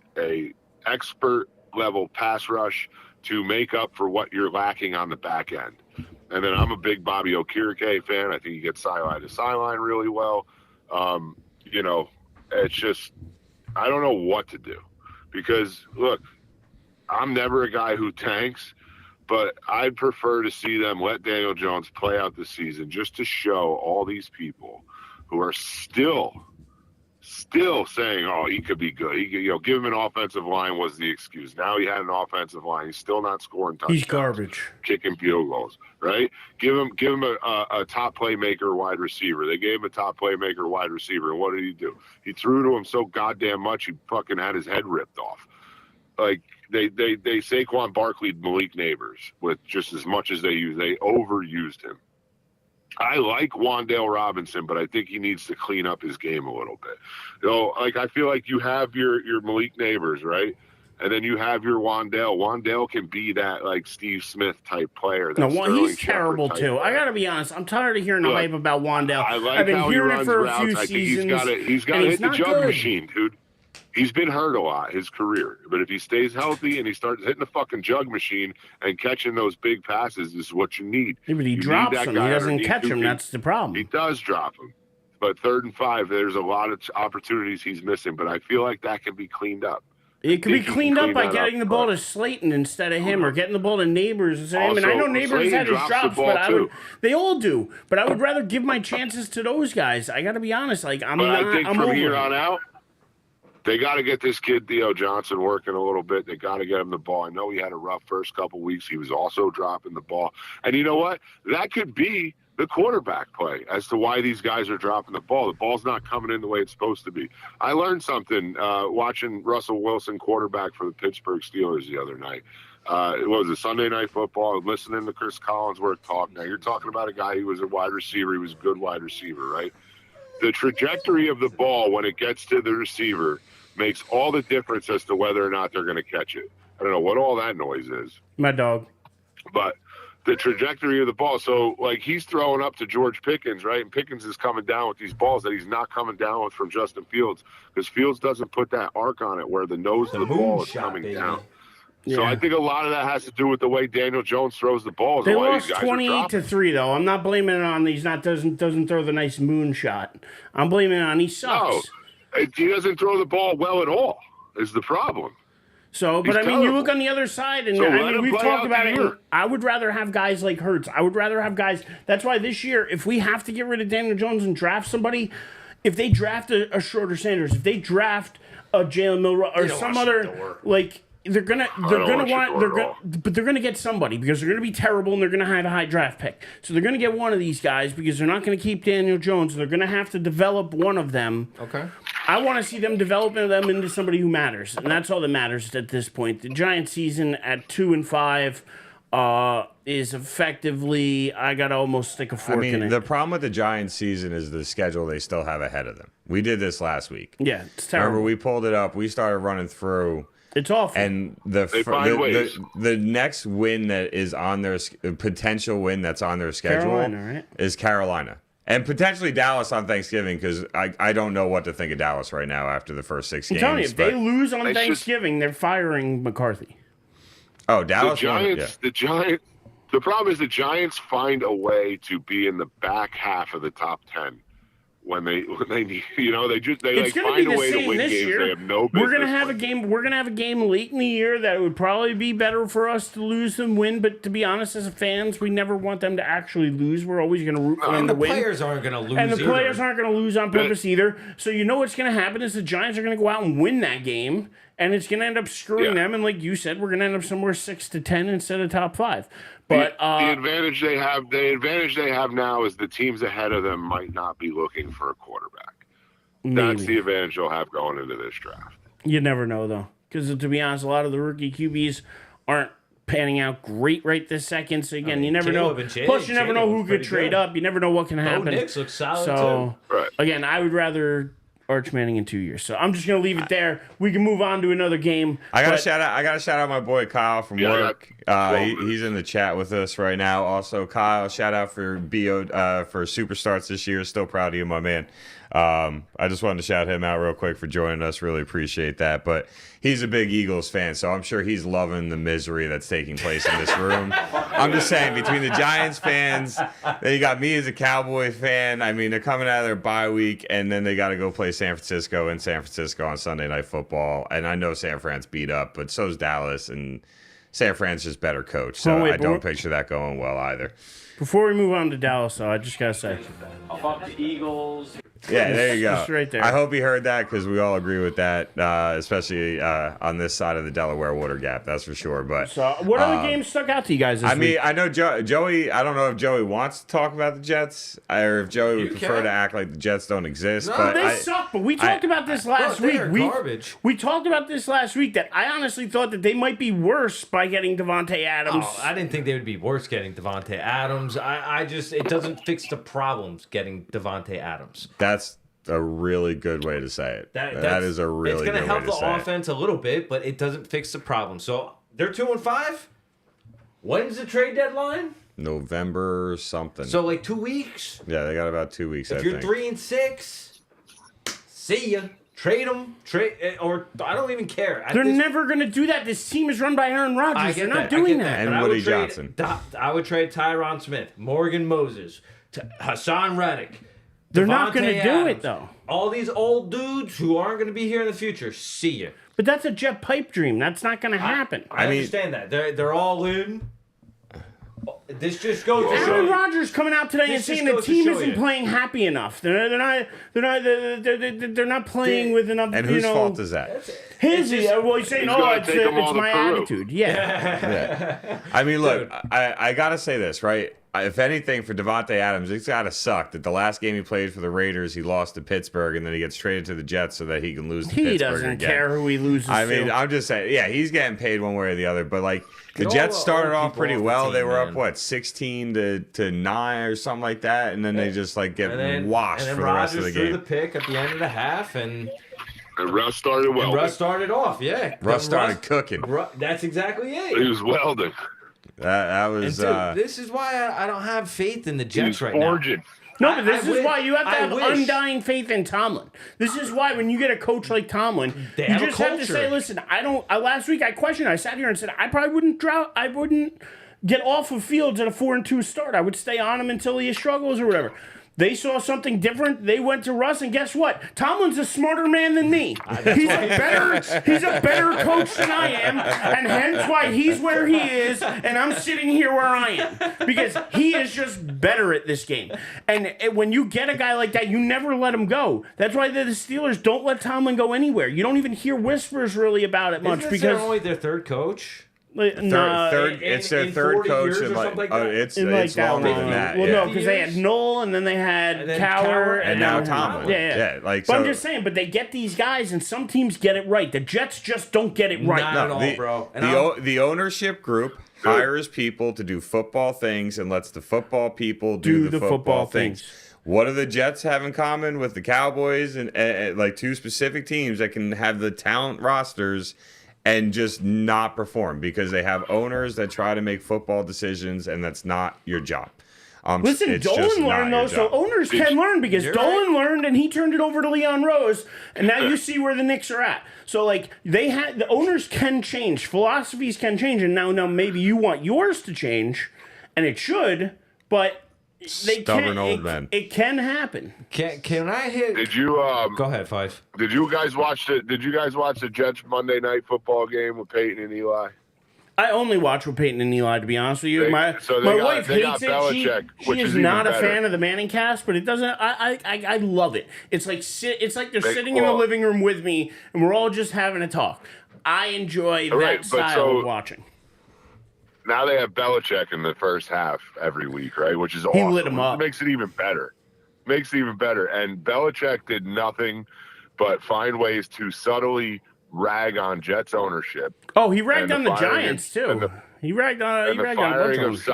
expert level pass rush to make up for what you're lacking on the back end. And then I'm a big Bobby Okereke fan. I think he gets sideline to sideline really well. It's just I don't know what to do. Because, look, I'm never a guy who tanks, but I'd prefer to see them let Daniel Jones play out the season just to show all these people who are still saying, oh, he could be good. Give him an offensive line was the excuse. Now he had an offensive line. He's still not scoring touchdowns. He's garbage. Kicking field goals, right? Give him a top playmaker wide receiver. They gave him a top playmaker wide receiver. And what did he do? He threw to him so goddamn much he fucking had his head ripped off. Like they Saquon Barkley Malik Neighbors with just as much as they overused him. I like Wan'Dale Robinson, but I think he needs to clean up his game a little bit. I feel like you have your Malik Neighbors, right? And then you have your Wan'Dale. Wan'Dale can be that, Steve Smith type player. He's terrible, too. I got to be honest. I'm tired of hearing the hype about Wan'Dale. I've been hearing it for a few seasons. He's got to hit the jug machine, dude. He's been hurt a lot his career, but if he stays healthy and he starts hitting the fucking jug machine and catching those big passes, this is what you need. Yeah, but he drops them. He doesn't catch them. That's the problem. He does drop them. But 3rd and 5, there's a lot of opportunities he's missing, but I feel like that can be cleaned up. It could be think you cleaned can up by clean that getting up, the ball but- to Slayton instead of him, or getting the ball to Neighbors instead of him. And I Also, know Neighbors Slayton had his drops the drops, ball, but I would. too. They all do, but I would rather give my chances to those guys. I got to be honest. Like I'm But not. I think I'm from over here it. on out, they got to get this kid Theo Johnson working a little bit. They got to get him the ball. I know he had a rough first couple weeks. He was also dropping the ball, and you know what? That could be the quarterback play as to why these guys are dropping the ball. The ball's not coming in the way it's supposed to be. I learned something watching Russell Wilson quarterback for the Pittsburgh Steelers the other night. It was a Sunday Night Football, listening to Chris Collinsworth talk. Now, you're talking about a guy who was a wide receiver. He was a good wide receiver, right? The trajectory of the ball when it gets to the receiver makes all the difference as to whether or not they're going to catch it. I don't know what all that noise is. My dog. But the trajectory of the ball. So, like, he's throwing up to George Pickens, right? And Pickens is coming down with these balls that he's not coming down with from Justin Fields, because Fields doesn't put that arc on it where the nose of the ball is coming down. So Yeah. I think a lot of that has to do with the way Daniel Jones throws the balls. They and why lost these guys are 28-3 though. I'm not blaming it on he's not doesn't throw the nice moonshot. I'm blaming it on he sucks. No, he doesn't throw the ball well at all. Is the problem? So, but He's I mean, you terrible. look on the other side, and So I let mean, him we've play talked out about the it. year. I would rather have guys like Hurts. I would rather have guys. That's why this year, if we have to get rid of Daniel Jones and draft somebody, if they draft a Schroeder Sanders, if they draft a Jalen Milroe or some other like. They're gonna but they're gonna get somebody because they're gonna be terrible and they're gonna have a high draft pick. So they're gonna get one of these guys because they're not gonna keep Daniel Jones. They're gonna have to develop one of them. Okay. I want to see them developing them into somebody who matters, and that's all that matters at this point. The Giants season at 2-5 is effectively I gotta almost stick a fork in it. The problem with the Giants season is the schedule they still have ahead of them. We did this last week. Yeah, it's terrible. Remember, we pulled it up. We started running through. It's awful. And find ways. the next win that is on their potential win that's on their schedule Carolina, right? is Carolina. And potentially Dallas on Thanksgiving, because I don't know what to think of Dallas right now after the first 6 I'm games. telling you, if they lose on It's just- Thanksgiving, they're firing McCarthy. Oh, Dallas The won, Giants. The problem is the Giants find a way to be in the back half of the top 10 when they need. You know, they It's like going to find be a the way to same win this games year. they have no business. We're going to have a game. We're going to have a game late in the year that would probably be better for us to lose than win. But to be honest, as fans, we never want them to actually lose. We're always going to root for them And to the win. players aren't going to lose. And the either. players aren't going to lose on purpose either. So you know what's going to happen is the Giants are going to go out and win that game, and it's going to end up screwing them. And like you said, we're going to end up somewhere 6-10 instead of top 5. But the advantage they have now is the teams ahead of them might not be looking for a quarterback. That's the advantage they'll have going into this draft. You never know, though. Because to be honest, a lot of the rookie QBs aren't panning out great right this second. So, again, you never know. Caleb and Jay- Plus, you never Jay know look who could pretty trade good. up. You never know what can happen. Knicks look solid, so, Right. again, I would rather Arch Manning in 2 years. So, I'm just going to leave it there. We can move on to another game. I gotta but- shout out my boy Kyle from work. He's in the chat with us right now. Also, Kyle, shout out for for Super Starts this year. Still proud of you, my man. I just wanted to shout him out real quick for joining us. Really appreciate that. But he's a big Eagles fan, so I'm sure he's loving the misery that's taking place in this room. I'm just saying, between the Giants fans, then you got me as a Cowboy fan. I mean, they're coming out of their bye week, and then they got to go play San Francisco in San Francisco on Sunday Night Football. And I know San Fran's beat up, but so's Dallas, and San Fran's just better coach. So I don't picture that going well either. Before we move on to Dallas, though, I just got to say. Fuck the Eagles. Yeah, there you go. Just right there. I hope he heard that because we all agree with that, especially on this side of the Delaware Water Gap. That's for sure. But So, what other games stuck out to you guys this week? I know Joey. I don't know if Joey wants to talk about the Jets, or if Joey would prefer can. to act like the Jets don't exist. No, but They suck, but we talked about this last Bro, week. they're We garbage. We talked about this last week that I honestly thought that they might be worse by getting Devontae Adams. Oh, I didn't think they would be worse getting Devontae Adams. I just it doesn't fix the problems getting Devontae Adams. that's a really good way to say it. That That's- is a really It's good going to way help to the say offense a little bit, but it doesn't fix the problem. So they're 2-5. When's the trade deadline? it. November something. So like 2 weeks. yeah, they got about 2 weeks. If I you're think. 3-6, see ya. Trade them. Or I don't even care. They're never going to do that. This team is run by Aaron I Rodgers. get They're not that, I doing get that. And But I Woody would trade- Johnson. I would trade Tyron Smith, Morgan Moses, Hassan Reddick. They're not Devontae going to do it, Adams. though. All these old dudes who aren't going to be here in the future. See ya. But that's a Jet pipe dream. That's not going to happen. I mean- understand that. They're all in. This just goes to show Aaron you. Rodgers coming out today and This just saying the goes to team show isn't you. playing happy enough. They're not playing with enough. And you whose know, fault is that? His. It's just- Well, he's saying, He's "Oh, gotta it's take 'em all to my Peru." attitude." Yeah. I mean, look, Dude. I got to say this, right? If anything, for Devontae Adams, it's got to suck that the last game he played for the Raiders, he lost to Pittsburgh, and then he gets traded to the Jets so that he can lose to He Pittsburgh doesn't again. care who he loses I mean, to. I'm just saying, yeah, he's getting paid one way or the other, but like the Get all Jets the started old off people pretty off the well. They team, were up man. what 16 to 9 or something like that, and then they just like get washed and for then the rest of Rodgers the threw game. the pick at the end of the half, and And Russ started welding. Russ started off. Yeah, Russ started cooking. That's exactly He it. was welding. That was And dude, this is why I don't have faith in the He Jets was right now. forging. No, but this I is wish- why you have to I have wish. undying faith in Tomlin. This is why when you get a coach like Tomlin, They you have a just have to culture. say, "Listen, I don't." Last week I questioned. I sat here and said I probably wouldn't I wouldn't get off of Fields at a 4-2 start. I would stay on him until he struggles or whatever. They saw something different. They went to Russ, and guess what? Tomlin's a smarter man than me. He's a better coach than I am, and hence why he's where he is, and I'm sitting here where I am because he is just better at this game. And when you get a guy like that, you never let him go. That's why the Steelers don't let Tomlin go anywhere. You don't even hear whispers really about it much Isn't this their because only their third coach? it's their in third 40 coach, years and or like, something like that? it's like that longer long. than that. Well, yeah. no, because they had Knoll, and then they had And then Cowher, Cowher, And now then- Tomlin. Yeah. Like, But so, I'm just saying, but they get these guys, and some teams get it right. The Jets just don't get it right. Not at all, bro. And the ownership group hires people to do football things and lets the football people do the football things. What do the Jets have in common with the Cowboys and like two specific teams that can have the talent rosters and just not perform because they have owners that try to make football decisions, and that's not your job. Listen, it's just Dolan not learned your though, so job. owners can learn because You're Dolan learned and he turned it over to Leon Rose, and now you see where the Knicks are at. So like the owners can change, philosophies can change, and now maybe you want yours to change, and it should, but they Stubborn can't. old men. It can happen. Can I hit? Did you Go ahead, Five. Did you guys watch the Jets Monday night football game with Peyton and Eli? I only watch with Peyton and Eli, to be honest with you. They my wife they hates got it. Belichick, She which is is even not a better. fan of the Manning cast, but it doesn't. I love it. It's like it's like they're sitting in the well- living room with me, and we're all just having a talk. I enjoy that Right, but style so- of watching. Now they have Belichick in the first half every week, right? Which is awesome. lit 'em up. It makes it even better. And Belichick did nothing but find ways to subtly rag on Jets ownership. Oh, he ragged And on the the firing Giants and too. He ragged on. He And the ragged on a bunch firing of of ownership.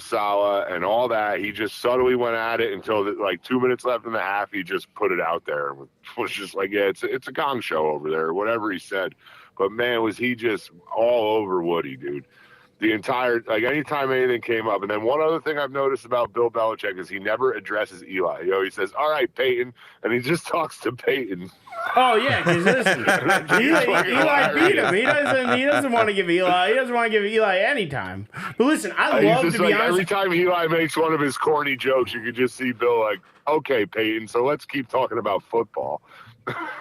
Saleh, and all that. He just subtly went at it until like 2 minutes left in the half. He just put it out there and was just like, yeah, it's a gong show over there, or whatever he said. But man, was he just all over Woody, dude. The entire, like, anytime anything came up. And then one other thing I've noticed about Bill Belichick is he never addresses Eli. He always says, all right, Peyton. And he just talks to Peyton. Oh yeah, because listen, Eli beat him. He doesn't want to give Eli. He doesn't want to give Eli any time. But listen, I He's love just to be like, every honest. time Eli makes one of his corny jokes, you could just see Bill like, okay, Peyton, so let's keep talking about football.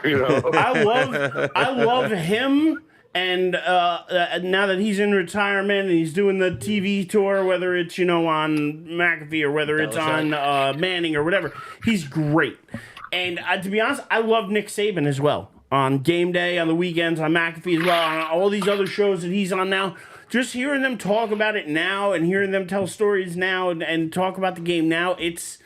You know? I love him. And now that he's in retirement and he's doing the TV tour, whether it's on McAfee or whether it's on Manning or whatever, he's great. And to be honest, I love Nick Saban as well. On game day, on the weekends, on McAfee as well, on all these other shows that he's on now. Just hearing them talk about it now and hearing them tell stories now and talk about the game now, it's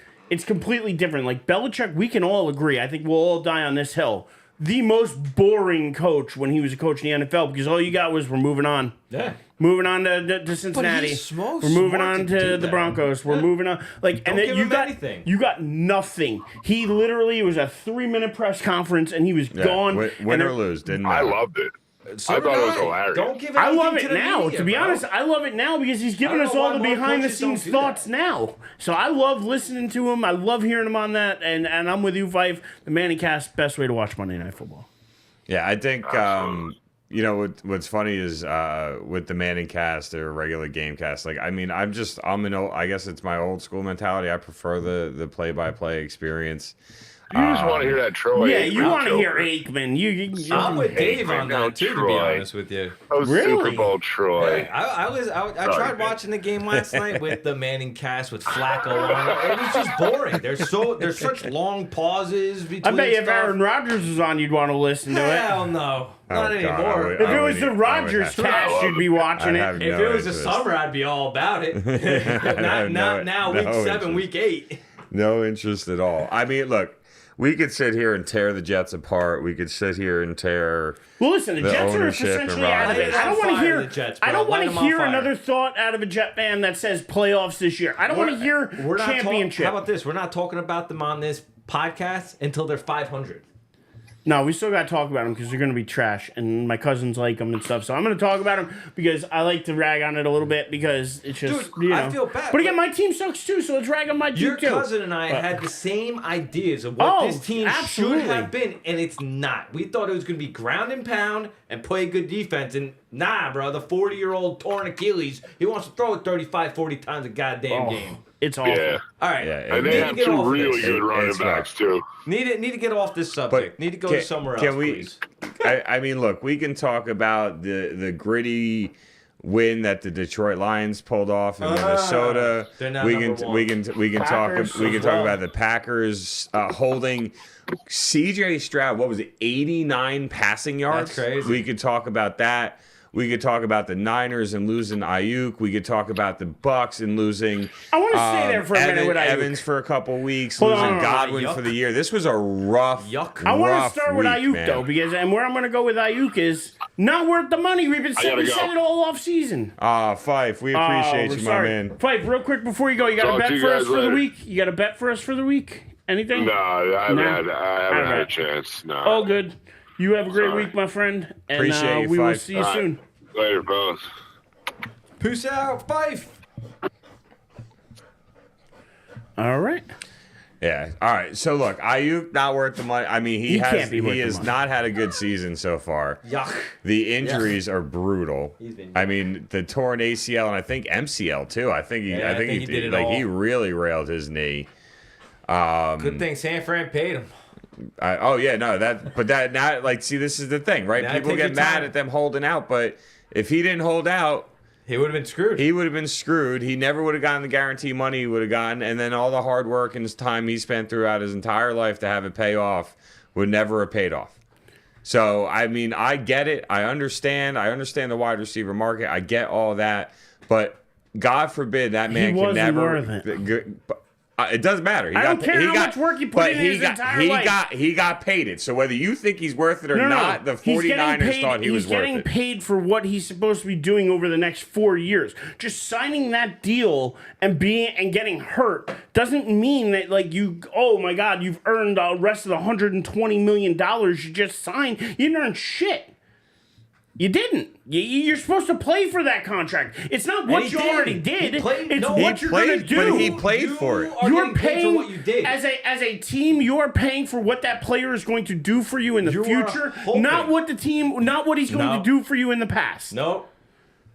completely different. Like Belichick, we can all agree. I think we'll all die on this hill. The most boring coach when he was a coach in the NFL because all you got was we're moving on. Yeah. Moving on to Cincinnati. he's so We're moving smart on to to do the that. Broncos. We're moving on. Like, Don't and then give you him got anything. you got nothing. He literally, it was a 3-minute press conference and he was gone. Win or lose, didn't I matter. loved it. So I did thought it was hilarious. Don't give I anything love to it the now. media, To be bro. honest, I love it now because he's giving I us don't know all why the more behind the coaches don't scenes do thoughts that. now. So I love listening to him. I love hearing him on that. And I'm with you, Fife. The Manning Cast, best way to watch Monday Night Football. Yeah, I think what's funny is with the Manning cast or regular game cast. Like, I mean, I guess it's my old school mentality. I prefer the play-by-play experience. You just want to hear that Troy. Yeah, you Aikman want to joke. hear Aikman. You I'm with Dave on no that too, to be Troy. honest with you. Oh, Really? Super Bowl Troy. Hey, I tried watching the game last night with the Manning cast with Flacco on it. It was just boring. There's such long pauses between I bet you if stuff. Aaron Rodgers was on, you'd want to listen to it. Hell no. Not God, anymore. If it was the Rodgers cast, you'd be watching I have it. If no it was the interest. summer, I'd be all about it. not now, week 7, interest. week 8. No interest at all. I mean, look, we could sit here and tear the Jets apart. We could sit here and tear. Well, listen, the Jets are ownership and essentially out of it. Rodgers. I don't want to Fire hear. the Jets, I bro. don't want Light to 'em on hear fire. another thought out of a Jet fan that says playoffs this year. I don't want to hear We're not championship. How about this? We're not talking about them on this podcast until they're 500. No, we still got to talk about them because they're going to be trash, and my cousins like them and stuff. So I'm going to talk about them because I like to rag on it a little bit because it's just, Dude, you know. I feel bad, But again, but- my team sucks too, so let's rag on my team Your too. cousin and I had the same ideas of what Oh, this team absolutely. should have been, and it's not. We thought it was going to be ground and pound and play good defense, and nah, bro, the 40-year-old torn Achilles, he wants to throw it 35, 40 times a goddamn game. It's awful. Yeah. All right. Yeah, And need they to have get two off really this. good running It's backs, too. Need to get off this subject. Need to go somewhere else, please. I mean, look, we can talk about the gritty win that the Detroit Lions pulled off in Minnesota. they're now We number can one. we can Packers talk as well. about the Packers holding C.J. Stroud. What was it? 89 passing yards. That's crazy. We could talk about that. We could talk about the Niners and losing Ayuk. We could talk about the Bucks and losing. I want to stay there for a minute with Ayuk. Evans for a couple weeks, Hold on, losing hold on. Godwin Yuck. for the year. This was a rough. Yuck. I want to rough start with week, Ayuk man. though, because and where I'm going to go with Ayuk is not worth the money. We've been saying gotta we go. said it all off season. Fife, we appreciate you, my man. Fife, real quick before you go, you got a Talk to bet you for us guys for the later. week? You got a bet for us for the week? Anything? No, I haven't, No. had, I haven't had a Alright. chance. No. All good. You have a great Sorry. week, my friend, and Appreciate you, we will Fife. see you All right. soon. Later, fellas. Peace out, Fife. All right. Yeah. All right. So look, Ayuk not worth the money. I mean, He can't be worth he the has money. not had a good season so far. Yuck. The injuries are brutal. He's been- I mean, the torn ACL and I think MCL too. I think Yeah, I think he did it like all. he really railed his knee. Good thing San Fran paid him. But now like see, this is the thing, right? Now People take get your mad time. at them holding out, but if he didn't hold out, He would have been screwed. he would have been screwed. He never would have gotten the guarantee money he would have gotten, and then all the hard work and his time he spent throughout his entire life to have it pay off would never have paid off. So, I mean, I get it. I understand. I understand the wide receiver market. I get all that. But God forbid that man can wasn't never. worth it. It doesn't matter. I don't care how much work he put but in he his got, entire he life. Got got paid it. So whether you think he's worth it or No, not, the He's getting 49ers thought he was He's worth getting it. paid for what he's supposed to be doing over the next 4 years. Just signing that deal and getting hurt doesn't mean that like you. Oh my God, you've earned the rest of the $120 million you just signed. You didn't earn shit. You didn't. You're supposed to play for that contract. It's not what he you did. already did. He played- It's no, what he you're going to played, do. but he played for it. Are You're getting paid paying for what you did. as a team. You're paying for what that player is going to do for you in the You are future, hoping. not what he's going No. to do for you in the past. No.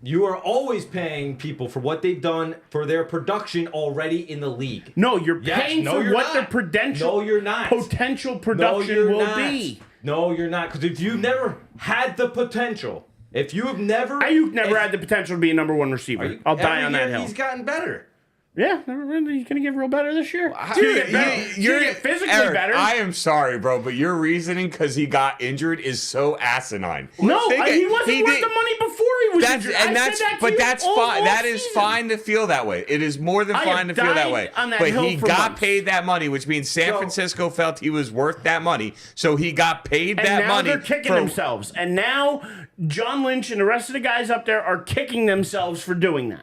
You are always paying people for what they've done for their production already in the league. No, you're Yes, paying no, for you're what not. their potential. No, you're not. Potential No, production you're will not. be. No, you're not. Because if you've never had the potential, if you have never... Ayuk never if- had the potential to be a number one receiver. I'll die every on year that hill. He's gotten better. Yeah, he's gonna get real better this year. Dude, He's gonna get physically Eric, better. I am sorry, bro, but your reasoning because he got injured is so asinine. no, Think he it- wasn't worth did- the money before he was That's injured. and I that's said that to but you that's all fine. That is season. fine to feel that way. It is more than I fine have to feel that died way. on that But hill he for got months. paid that money, which means San So- Francisco felt he was worth that money. So he got paid And that now money. they're kicking for- themselves. And now John Lynch and the rest of the guys up there are kicking themselves for doing that.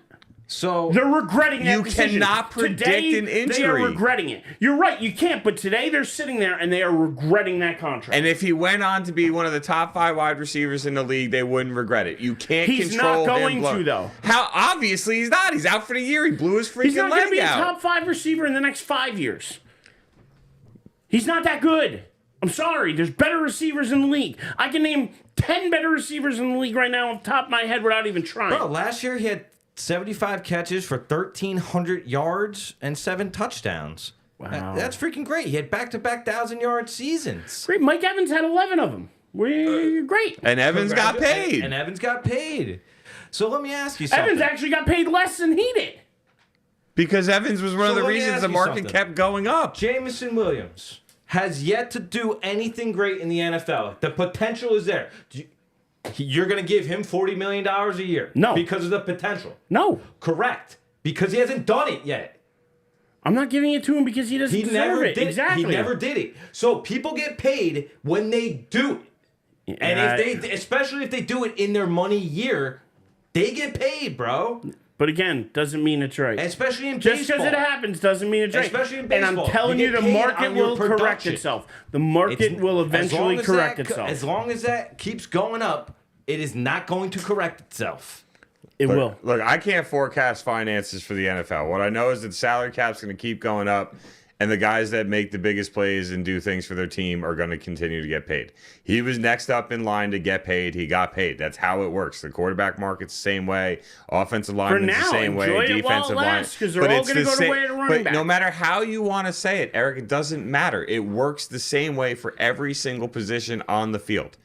So... They're regretting that You decision. cannot predict Today, an They are injury. regretting it. You're right, you can't. But today they're sitting there and they are regretting that contract. And if he went on to be one of the top 5 wide receivers in the league, they wouldn't regret it. You can't He's control not him going blow- to, though. How obviously he's not. He's out for the year. He blew his freaking He's not going leg to be a out. top 5 receiver in the next 5 years. He's not that good. I'm sorry. There's better receivers in the league. I can name 10 better receivers in the league right now off the top of my head without even trying. Bro, last year he had 75 catches for 1,300 yards and 7 touchdowns. Wow. That's freaking great. He had back-to-back 1,000-yard seasons. Great. Mike Evans had 11 of them. We're great. And Evans got paid. And Evans got paid. So let me ask you something. Evans actually got paid less than he did. Because Evans was one So of the let me reasons ask the you market something. kept going up. Jamison Williams has yet to do anything great in the NFL. The potential is there. You're going to give him $40 million a year? No. Because of the potential? No. Correct. Because he hasn't done it yet. I'm not giving it to him because he doesn't He deserve never it. did. Exactly. He never did it. So people get paid when they do it. And if they, especially if they do it in their money year, they get paid, bro. But again, doesn't mean it's right. Especially in Just baseball. because it happens doesn't mean it's right. Especially in And I'm baseball. telling You you, get the paid market on your will correct production. itself. The market will eventually correct itself. As long as that keeps going up, it is not going to correct itself. It will. Look, I can't forecast finances for the NFL. What I know is that salary cap's going to keep going up, and the guys that make the biggest plays and do things for their team are going to continue to get paid. He was next up in line to get paid. He got paid. That's how it works. The quarterback market's the same way. Offensive lineman's the same way. Enjoy it while Defensive it line. lasts, 'cause they're all gonna go the way of the running But no back. matter how you want to say it, Eric, it doesn't matter. It works the same way for every single position on the field.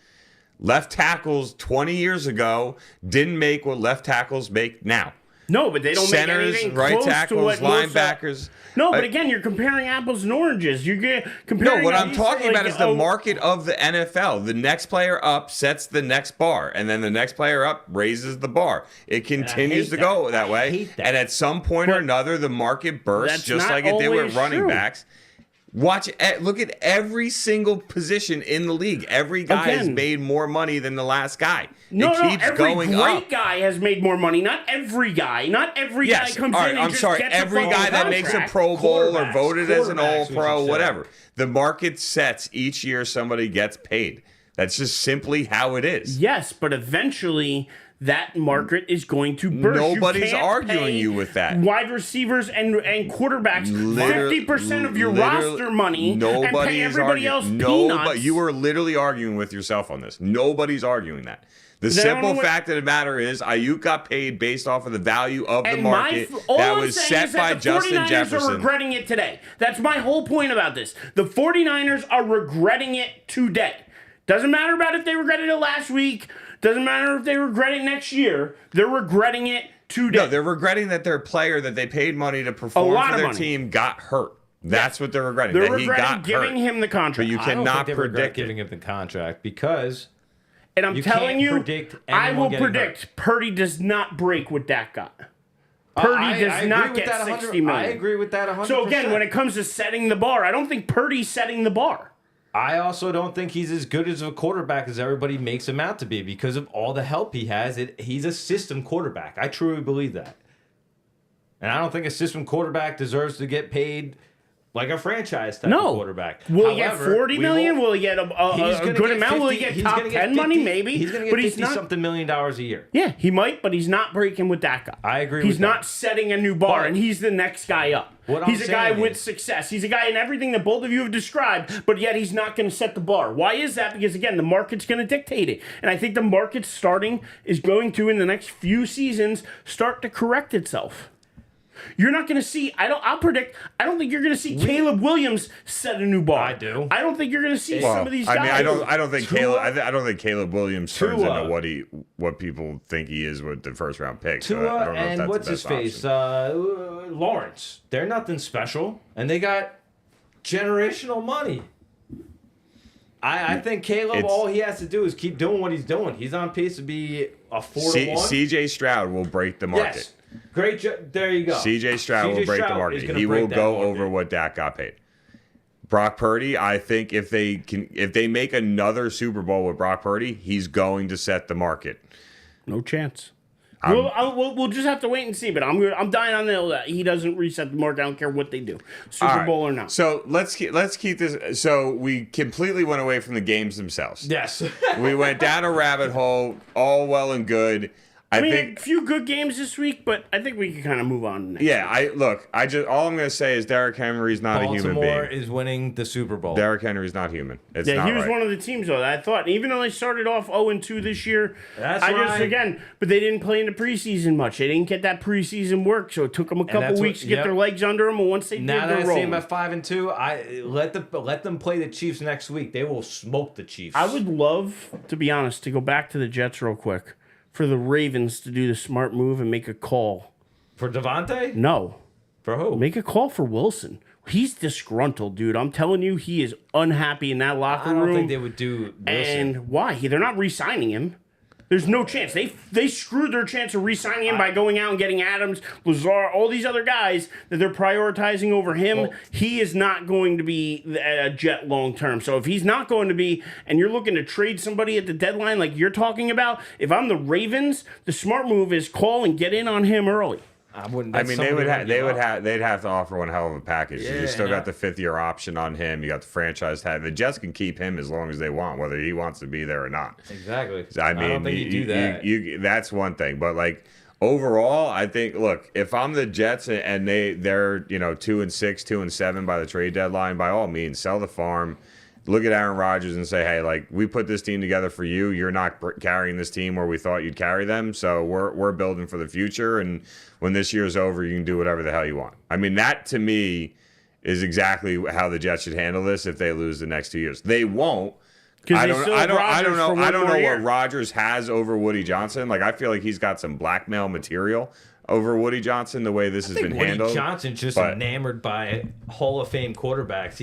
Left tackles 20 years ago didn't make what left tackles make now. No, but they don't Centers, make anything right close tackles, to what linebackers. No, but again, you're comparing apples and oranges. You're No, comparing. what I'm talking about is the market of the NFL. The next player up sets the next bar, and then the next player up raises the bar. It continues to go that way. hate that. And at some point or another, the market bursts, That's just not like it did with always running true. backs. Look at every single position in the league. Every guy has Again. made more money than the last guy. No, it keeps every going great up. guy has made more money. Not every guy. Not every guy Yes, comes all in right, and I'm just sorry. gets a Every full guy that makes a contract. Pro Bowl or Quarterbacks. voted as an Quarterbacks, All we Pro, should say. whatever. The market sets each year somebody gets paid. That's just simply how it is. Yes, but eventually that market is going to burst. Nobody's You can't arguing pay you with that. Wide receivers and quarterbacks 50% of your roster money and pay everybody else peanuts. You are literally arguing with yourself on this. Nobody's arguing that. The Then I don't simple know what- fact of the matter is, Ayuk got paid based off of the value of the And market all that I'm was saying set is by that the Justin 49ers Jefferson. are regretting it today. That's my whole point about this. The 49ers are regretting it today. Doesn't matter about if they regretted it last week. Doesn't matter if they regret it next year. They're regretting it today. No, they're regretting that their player that they paid money to perform lot for of their money. team got hurt. That's what they're regretting. They're that he regretting got giving hurt. him the contract. But you I don't cannot think they regret predict giving it. him the contract because And I'm You telling can't you, predict I anyone will getting predict Purdy does not break what Dak got. Purdy I does agree not with get that 60 million. I agree with that 100%. So again, when it comes to setting the bar, I don't think Purdy's setting the bar. I also don't think he's as good as a quarterback as everybody makes him out to be because of all the help he has. He's a system quarterback. I truly believe that. And I don't think a system quarterback deserves to get paid like a franchise type of quarterback. Will he get However, 40 million? Will he get a he's gonna good get amount? Will he 50 get he's top gonna get 10 money? 50 Maybe. He's going to get but 50 he's not. something million dollars a year. Yeah, he might, but he's not breaking with that guy. I agree He's with not that. setting a new bar, But and he's the next guy up. what I'm He's a guy saying with is- success. He's a guy in everything that both of you have described, but yet he's not going to set the bar. Why is that? Because, again, the market's going to dictate it. And I think the market is going to, in the next few seasons, start to correct itself. You're not going to see. I'll predict. I don't think you're going to see Caleb Williams set a new bar. I do. I don't think you're going to see some of these guys. I mean, I don't think Caleb. I don't think Caleb Williams turns Tua. into what people think he is with the first round pick. So I Tua don't know if and that's what's the his best face? option. Lawrence. They're nothing special, and they got generational money. I think Caleb, It's- all he has to do is keep doing what he's doing. He's on pace to be a 4-1. CJ Stroud will break the market. Yes. Great job. There you go. CJ Stroud will break the Stroud market. is gonna He break will that go market. over what Dak got paid. Brock Purdy, I think if they make another Super Bowl with Brock Purdy, he's going to set the market. No chance. We'll just have to wait and see. But I'm dying on the hill that he doesn't reset the market. I don't care what they do, Super All right. Bowl or not. So let's keep this. So we completely went away from the games themselves. Yes. We went down a rabbit hole, all well and good. I mean, think a few good games this week, but I think we can kind of move on. Next week. All I'm gonna say is Derrick Henry's not a human Baltimore being. is winning the Super Bowl. Derrick Henry's not human. It's Yeah, not he was right. one of the teams, though, that I thought, even though they started off 0-2 this year, That's again, but they didn't play in the preseason much. They didn't get that preseason work, so it took them a couple that's weeks what- to get yep. their legs under them, and once they Now did, that they're I see rolling. them at 5-2, I let them play the Chiefs next week. They will smoke the Chiefs. I would love, to be honest, to go back to the Jets real quick, for the Ravens to do the smart move and make a call. for Devontae. No. For who? Make a call for Wilson. He's disgruntled, dude. I'm telling you, he is unhappy in that locker I don't room. think they would do Wilson. And why? They're not re-signing him. There's no chance. They screwed their chance of re-signing him by going out and getting Adams, Lazar, all these other guys that they're prioritizing over him. Well, he is not going to be a Jet long term. So if he's not going to be, and you're looking to trade somebody at the deadline like you're talking about, if I'm the Ravens, the smart move is call and get in on him early. I wouldn't. I that's mean, something they'd have to offer one hell of a package. Yeah, You still and got the 5th-year option on him. You got the franchise tag. The Jets can keep him as long as they want, whether he wants to be there or not. Exactly. I mean, don't think you do that. That's one thing, but like overall, I think. Look, if I'm the Jets and they're 2-6, 2-7 by the trade deadline, by all means, sell the farm. Look at Aaron Rodgers and say, hey, like, we put this team together for you. You're not carrying this team where we thought you'd carry them. So we're building for the future. And when this year's over, you can do whatever the hell you want. I mean, that to me is exactly how the Jets should handle this if they lose the next 2 years. They won't. I don't know what Rodgers has over Woody Johnson. Like, I feel like he's got some blackmail material over Woody Johnson, the way this has been handled. Woody Johnson's just enamored by Hall of Fame quarterbacks.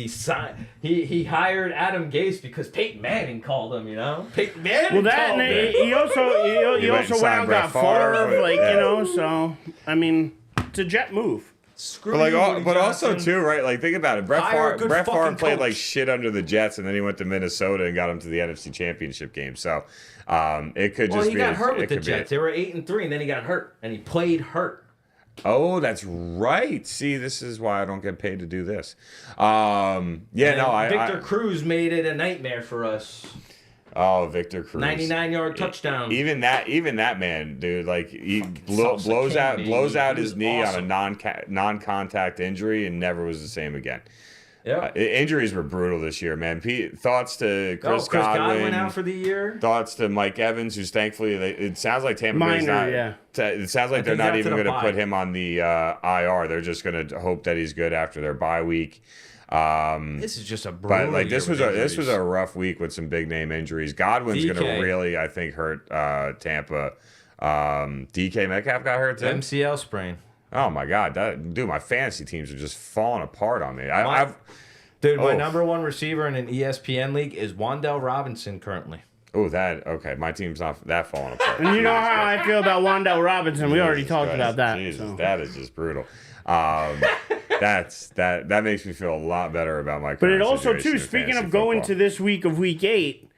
He hired Adam Gase because Peyton Manning called him. Peyton Manning. Well, that called and him. he also went out and got Favre, So I mean, it's a Jet move. Screw But you, Woody also Johnson. too, right? Like, think about it. Hire a good Brett Favre fucking played coach. like shit under the Jets, and then he went to Minnesota and got him to the NFC Championship game. So it could Well, just he be. got hurt with the could be Jets. They were 8-3, and then he got hurt, and he played hurt. Oh, that's right. See, this is why I don't get paid to do this. Victor Cruz made it a nightmare for us. Oh, Victor Cruz, 99-yard touchdown. Even that man, dude, like he Salsa blows King, out baby. He his was knee awesome. on a non-contact injury and never was the same again. Yep. Injuries were brutal this year, man. Thoughts to Chris Godwin out for the year. Thoughts to Mike Evans, who's thankfully it sounds like Tampa Bay's Minor, not. yeah. It sounds like they're he's not out to even the going to bye. put him on the IR. They're just going to hope that he's good after their bye week. This is just a brutal But like year this with was injuries. a rough week with some big name injuries. Godwin's going to DK. really, I think, hurt Tampa. DK Metcalf got hurt too. MCL sprain. Oh my God, dude, my fantasy teams are just falling apart on me. My number one receiver in an ESPN league is Wan'Dale Robinson currently. Okay. My team's not that falling apart. And you know how I feel about Wan'Dale Robinson. We already talked Christ, about that. Jesus, so. that is just brutal. That makes me feel a lot better about my. But it current also, situation too, in speaking fantasy of going football. to this week of Week 8,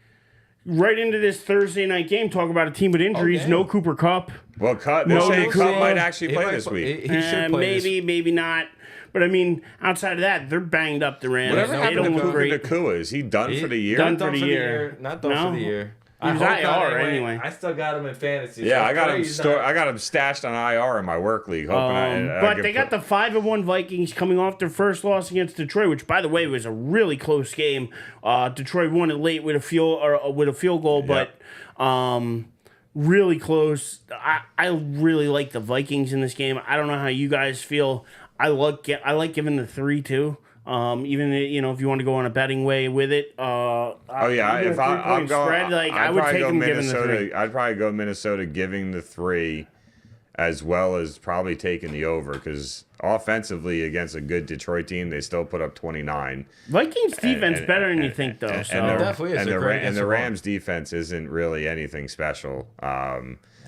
right into this Thursday night game, talk about a team with injuries. damn. No Cooper Kupp. Well, they're No, saying Nick Cup Foles. might actually play this week. He should play Maybe not. But, I mean, outside of that, they're banged up, the Rams. Whatever They happened don't to look Cooper great. Nakua? Is he done for the year? Done for the year. Not done No. for the year. He was I hope not IR anyway. I still got him in fantasy. Yeah, so I got him. he's not- I got him stashed on IR in my work league. Hoping But they got the 5-1 Vikings coming off their first loss against Detroit, which, by the way, was a really close game. Detroit won it late with a field goal, but really close. I really like the Vikings in this game. I don't know how you guys feel. I like giving the 3 too. Even if you want to go on a betting way with it. If I'm going, spread, I would take them giving the 3. I'd probably go Minnesota giving the 3, as well as probably taking the over, because offensively against a good Detroit team, they still put up 29. Vikings defense better than you think, though. It definitely is. And They're great against the the Rams defense isn't really anything special.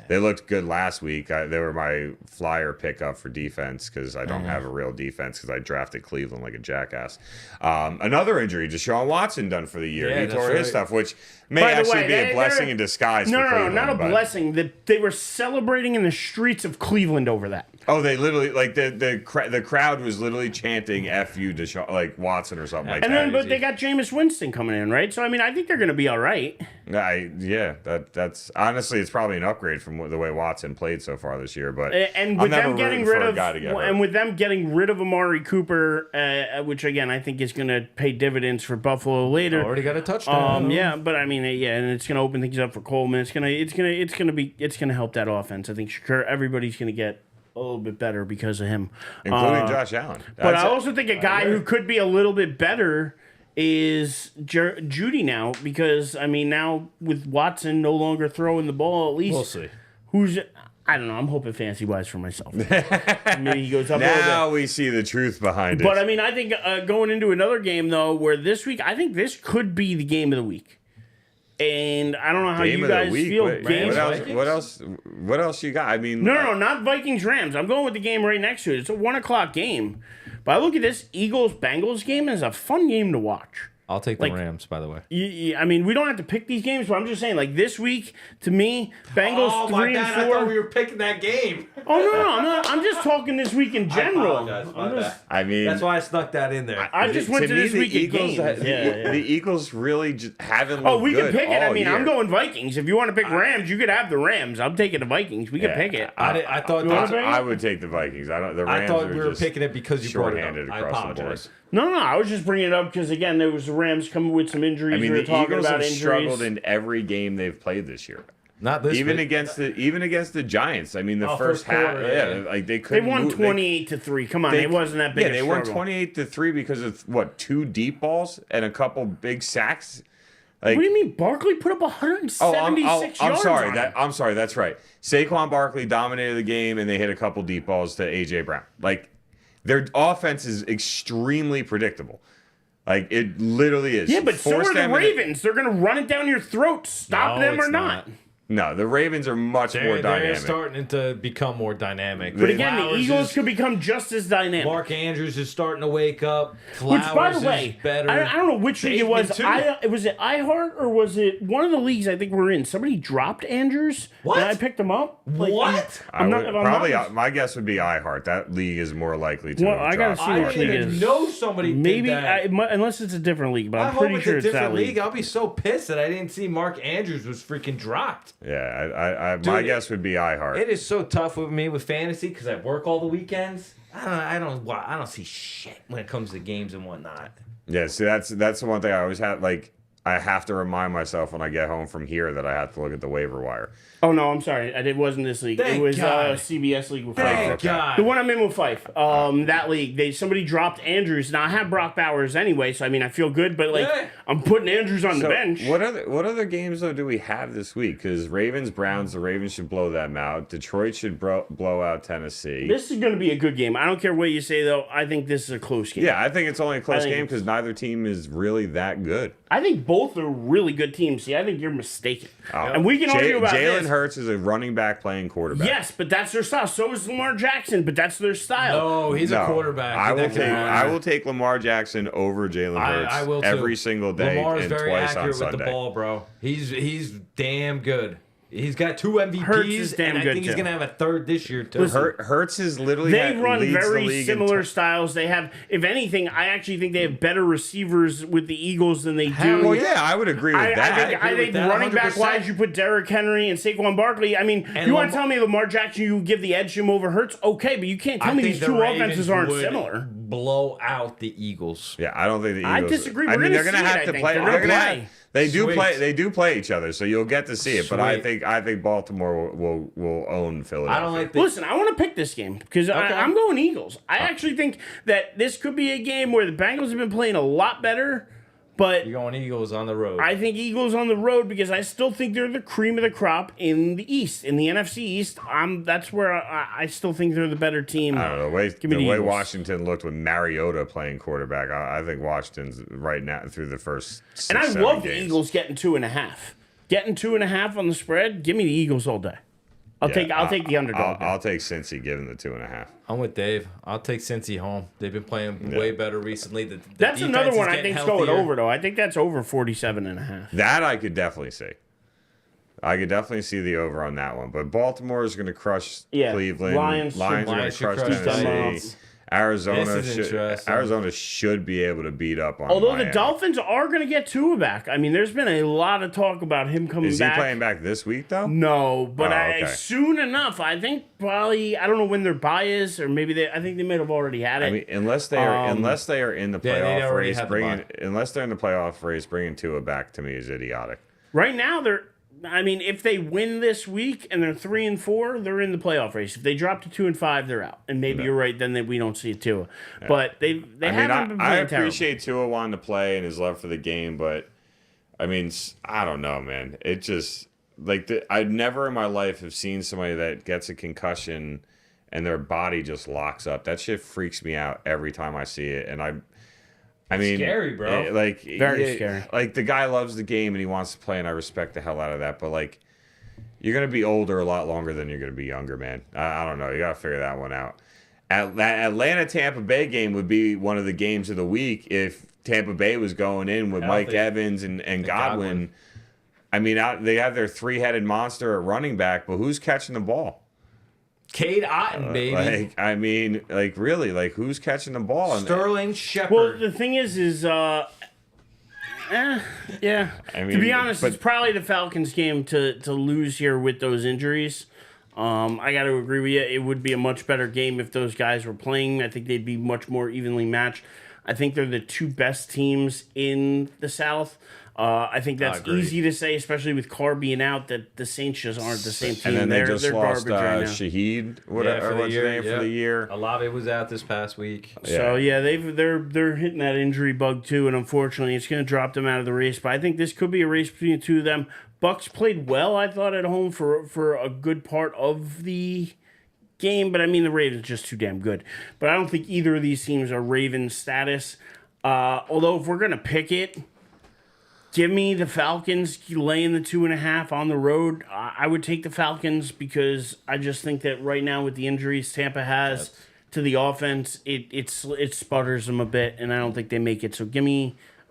They looked good last week. They were my flyer pickup for defense because I don't have a real defense because I drafted Cleveland like a jackass. Another injury, Deshaun Watson done for the year. Yeah, He that's tore his right. stuff, which may By the actually way, be a blessing in disguise No, for Cleveland. not a but- blessing. They were celebrating in the streets of Cleveland over that. Oh, they literally the crowd was literally chanting "F you, Deshaun," like Watson or something like And that. then, but they got Jameis Winston coming in, right? So I mean, I think they're going to be all right. That's honestly, it's probably an upgrade from the way Watson played so far this year. But And I'm with never them getting rooting for rid a of, guy to get hurt. and with them getting rid of Amari Cooper, which again I think is going to pay dividends for Buffalo later. Already got a touchdown. Yeah, but I mean, and it's going to open things up for Coleman. It's going to help that offense. I think everybody's going to get a little bit better because of him, including Josh Allen. But I also think a guy who could be a little bit better is Judy now, because I mean, now with Watson no longer throwing the ball, at least We'll see. I don't know. I'm hoping fancy wise for myself. Maybe he goes up a little bit. Now we see the truth behind it. But I mean, I think going into another game though, where this week, I think this could be the game of the week. And I don't know how Game you of the guys week? feel. Wait, what else you got? I mean, No, not Vikings Rams. I'm going with the game right next to it. It's a 1:00 game. But I look at this Eagles Bengals game as a fun game to watch. I'll take the Rams, by the way. I mean, we don't have to pick these games, but I'm just saying, like this week, to me, Bengals 3 and 4. I thought we were picking that game. Oh no, I'm not. I'm just talking this week in general. I apologize, my bad. I mean, That's why I snuck that in there. I just went to me, this the week in Eagles, games. The Eagles really just haven't looked Oh, we can good pick it. I all mean, year. I'm going Vikings. If you want to pick Rams, you could have the Rams. I'm taking the Vikings. We can pick it. I thought You wanna pick it? I would take the Vikings. The Rams I thought are we were just picking it because you brought it shorthanded up. I across the board. apologize. No, I was just bringing it up because again, there was the Rams coming with some injuries. I mean, we were the talking Eagles about have injuries. struggled in every game they've played this year. Not this Even week. against the Giants. I mean, the first first half, quarter, like they They couldn't. won move. 28-3. Come on, it wasn't that big. Yeah, a they won struggle. 28-3 because of what, 2 deep balls and a couple big sacks. Like, What do you mean? Barkley put up 176 I'm yards. sorry. on him. I'm sorry. That's right. Saquon Barkley dominated the game, and they hit a couple deep balls to AJ Brown. Like, their offense is extremely predictable. Like, it literally is. Yeah, but so Force are the them in- Ravens. They're going to run it down your throat. Stop No, them or it's not. No, the Ravens are much more They're dynamic. starting to become more dynamic. But again, the Flowers Eagles is- could become just as dynamic. Mark Andrews is starting to wake up. Which, Flowers by the way, is better. I don't know which league it was. Bateman, too. Was it iHeart or was it one of the leagues I think we're in? Somebody dropped Andrews. What? And I picked him up. Like, What? I'm not, if I'm Probably, not, my guess would be iHeart. That league is more likely to. Well, have I gotta dropped. see I which didn't league even is. know somebody Maybe did that. unless it's a different league, but I I'm hope pretty it's sure a it's that different league. league. I'll be so pissed that I didn't see Mark Andrews was freaking dropped. Yeah, my Dude, guess would be iHeart. It is so tough with me with fantasy because I work all the weekends. I don't see shit when it comes to games and whatnot. Yeah, see, that's the one thing I always have. Like, I have to remind myself when I get home from here that I have to look at the waiver wire. Oh no, I'm sorry. It wasn't this league. Thank it was God. CBS league with Thank Fife. God. The one I'm in with Fife. That league. Somebody dropped Andrews. Now I have Brock Bowers anyway, so I mean I feel good. But like Yeah. I'm putting Andrews on the So bench. what other games though do we have this week? Because Ravens Browns, the Ravens should blow them out. Detroit should blow out Tennessee. This is going to be a good game. I don't care what you say though. I think this is a close game. Yeah, I think it's only a close I think game because neither team is really that good. I think both are really good teams. See, I think you're mistaken. Oh. And we can argue about Jalen this. Hurts is a running back playing quarterback. Yes, but that's their style. So is Lamar Jackson, but that's their style. No, he's a quarterback. I will take Lamar Jackson over Jalen Hurts I will too. every single day Lamar is and very twice on accurate with Sunday. the ball, bro. He's damn good. He's got 2 MVPs, Hurts is damn and I good, think he's too. gonna have a third this year too. Listen, Hurts is literally They run leads the very league in similar styles. They have, if anything, I actually think they have better receivers with the Eagles than they do. Well, yeah, I would agree with I that. think, agree with that running back 100%. wise, you put Derrick Henry and Saquon Barkley. I mean, And you want to Lamar- tell me Lamar Jackson you give the edge to him over Hurts? Okay, but you can't tell I me think these the two Ravens offenses aren't would similar. Blow out the Eagles. Yeah, I don't think the Eagles. I disagree. I We're mean, gonna they're going to see it, have I to think. play. They're They're gonna gonna play. have. They do Sweet. play. They do play each other, so you'll get to see it. But I Sweet. think Baltimore will own Philadelphia. I don't like the Listen, I want to pick this game because I'm going Eagles. I actually think that this could be a game where the Bengals have been playing a lot better, but You're going Eagles on the road. I think Eagles on the road because I still think they're the cream of the crop in the East, in the NFC East. That's where I still think they're the better team. I don't know. Give me The the way Eagles. Washington looked with Mariota playing quarterback, I think Washington's right now through the first 6, And I 7 love games. the Eagles getting 2.5. Getting 2.5 on the spread. Give me the Eagles all day. I'll take the underdog. I'll take Cincy given the 2.5. I'm with Dave. I'll take Cincy home. They've been playing way better recently. The That's defense another is one I getting think's going healthier. over though. I think that's over 47.5. That I could definitely see. I could definitely see the over on that one. But Baltimore is going to crush Yeah, Cleveland. Lions are going to should crush crush Tennessee. them. Arizona This is interesting. Arizona should be able to beat up on. Although Miami. the Dolphins are going to get Tua back. I mean, there's been a lot of talk about him coming Is he back. playing back this week though? No, but Oh, okay. soon enough. I think probably. I don't know when their bye is, or maybe I think they might have already had it. I mean, unless they are in the Yeah, they playoff already race, had the bye. unless they're in the playoff race, bringing Tua back to me is idiotic. Right now, I mean, if they win this week and they're 3-4, they're in the playoff race. If they drop to 2-5, they're out. And maybe you're right. Then we don't see Tua. Yeah. But they haven't been playing I terrible. appreciate Tua wanting to play and his love for the game, but I mean, I don't know, man. It just I never in my life have seen somebody that gets a concussion and their body just locks up. That shit freaks me out every time I see it, and I mean, scary, bro. Very scary. Like, the guy loves the game and he wants to play, and I respect the hell out of that. But like, you're gonna be older a lot longer than you're gonna be younger, man. I don't know. You gotta figure that one out. That Atlanta Tampa Bay game would be one of the games of the week if Tampa Bay was going in with Healthy. Mike Evans and Godwin. I mean, they have their three-headed monster at running back, but who's catching the ball? Cade Otton, baby. Really, who's catching the ball? Sterling Shepard. Well, the thing is yeah. I mean, to be honest, but- it's probably the Falcons' game to lose here with those injuries. I got to agree with you. It would be a much better game if those guys were playing. I think they'd be much more evenly matched. I think they're the two best teams in the South. I think that's Agreed. easy to say, especially with Carr being out, that the Saints just aren't the same team. And then they they're just lost garbage right now. Shaheed, for whatever the what's his year, name for the year. Olave was out this past week. So yeah, they're hitting that injury bug too, and unfortunately, it's going to drop them out of the race. But I think this could be a race between the two of them. Bucks played well, I thought, at home for a good part of the game, but I mean the Ravens are just too damn good. But I don't think either of these teams are Ravens status. Although if we're gonna pick it, give me the Falcons laying the 2.5 on the road. I would take the Falcons because I just think that right now with the injuries Tampa has to the offense, it sputters them a bit, and I don't think they make it. So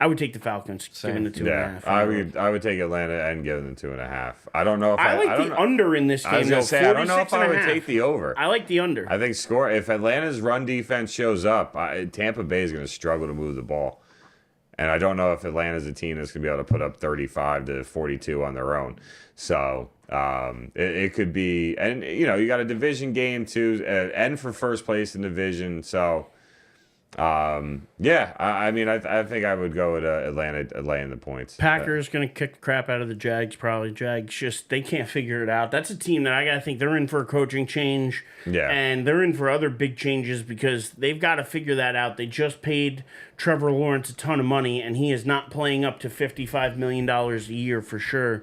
I would take the Falcons, giving the 2.5. I would take Atlanta and give them 2.5. I don't know if I like the under in this game. I was gonna though, say I don't know if I would 46.5. take the over. I like the under. I think if Atlanta's run defense shows up, Tampa Bay is going to struggle to move the ball. And I don't know if Atlanta's a team that's going to be able to put up 35 to 42 on their own. So it could be, and you got a division game too, and for first place in division. So I mean, I think I would go with Atlanta laying the points. Packers going to kick the crap out of the Jags, probably. Jags they can't figure it out. That's a team that I got to think they're in for a coaching change. Yeah. And they're in for other big changes because they've got to figure that out. They just paid Trevor Lawrence a ton of money, and he is not playing up to $55 million a year for sure.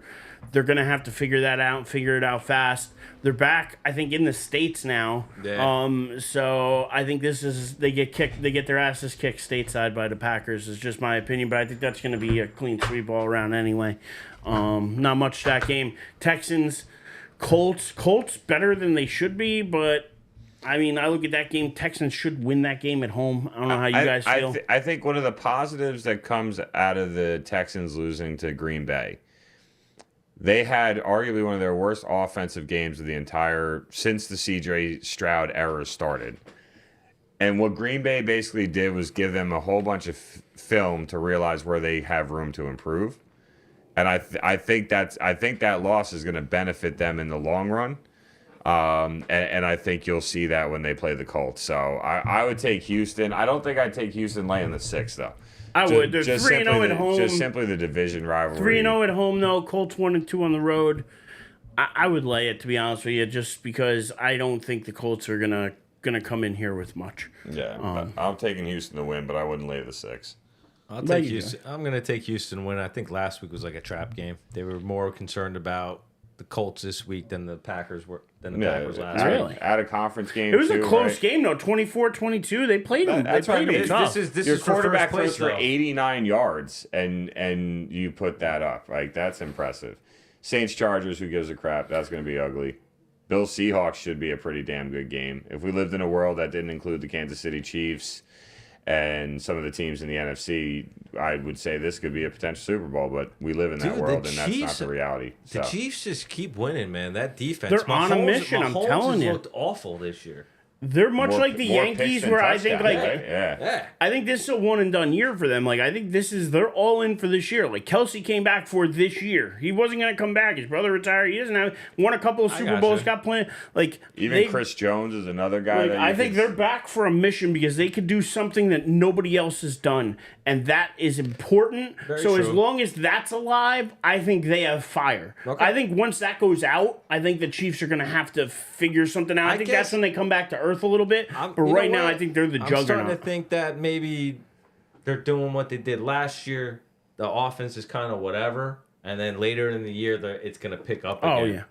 They're going to have to figure that out and figure it out fast. They're back, I think, in the States now. Yeah. So I think they get their asses kicked stateside by the Packers, is just my opinion, but I think that's going to be a clean sweep all around anyway. Not much to that game. Texans, Colts better than they should be, but I mean, I look at that game, Texans should win that game at home. I don't know how you guys feel. I think one of the positives that comes out of the Texans losing to Green Bay, they had arguably one of their worst offensive games of since the C.J. Stroud era started. And what Green Bay basically did was give them a whole bunch of film to realize where they have room to improve. And I think that loss is going to benefit them in the long run. And I think you'll see that when they play the Colts. So I would take Houston. I don't think I'd take Houston laying the 6 though. I would. They're just 3-0 at home. Just simply the division rivalry. 3-0 at home, though. Colts 1-2 on the road. I would lay it, to be honest with you, just because I don't think the Colts are gonna come in here with much. Yeah, I'm taking Houston to win, but I wouldn't lay the 6. I'll take Houston. I'm going to take Houston to win. I think last week was like a trap game. They were more concerned about the Colts this week than the Packers Packers last week. Really? At a conference game, It was too, a close right? game, though. 24-22. They played them. That's They what I played mean. them tough. This Your is for quarterback first place, throws for though. 89 yards, and you put that up. Like, that's impressive. Saints Chargers, who gives a crap? That's going to be ugly. Bills Seahawks should be a pretty damn good game. If we lived in a world that didn't include the Kansas City Chiefs and some of the teams in the NFC, I would say this could be a potential Super Bowl, but we live in that world, and that's not the reality. The So. Chiefs just keep winning, man. That defense. They're on a mission, I'm Mahomes telling has you. looked awful this year. They're much like the more Yankees, picks than where I think touchdowns, like right? Yeah. Yeah. I think this is a one and done year for them. Like I think they're all in for this year. Like Kelsey came back for this year. He wasn't going to come back. His brother retired. He doesn't have won a couple of Super Bowls. Got playing like Even Chris Jones is another guy. Like, I think they're back for a mission because they could do something that nobody else has done, and that is important. Very so true. as long as that's alive, I think they have fire. Okay. I think once that goes out, I think the Chiefs are going to have to figure something out. I think that's when they come back to earth a little bit. But right now, I think they're the juggernaut. I'm starting to think that maybe they're doing what they did last year. The offense is kind of whatever, and then later in the year, it's going to pick up again. Oh, yeah.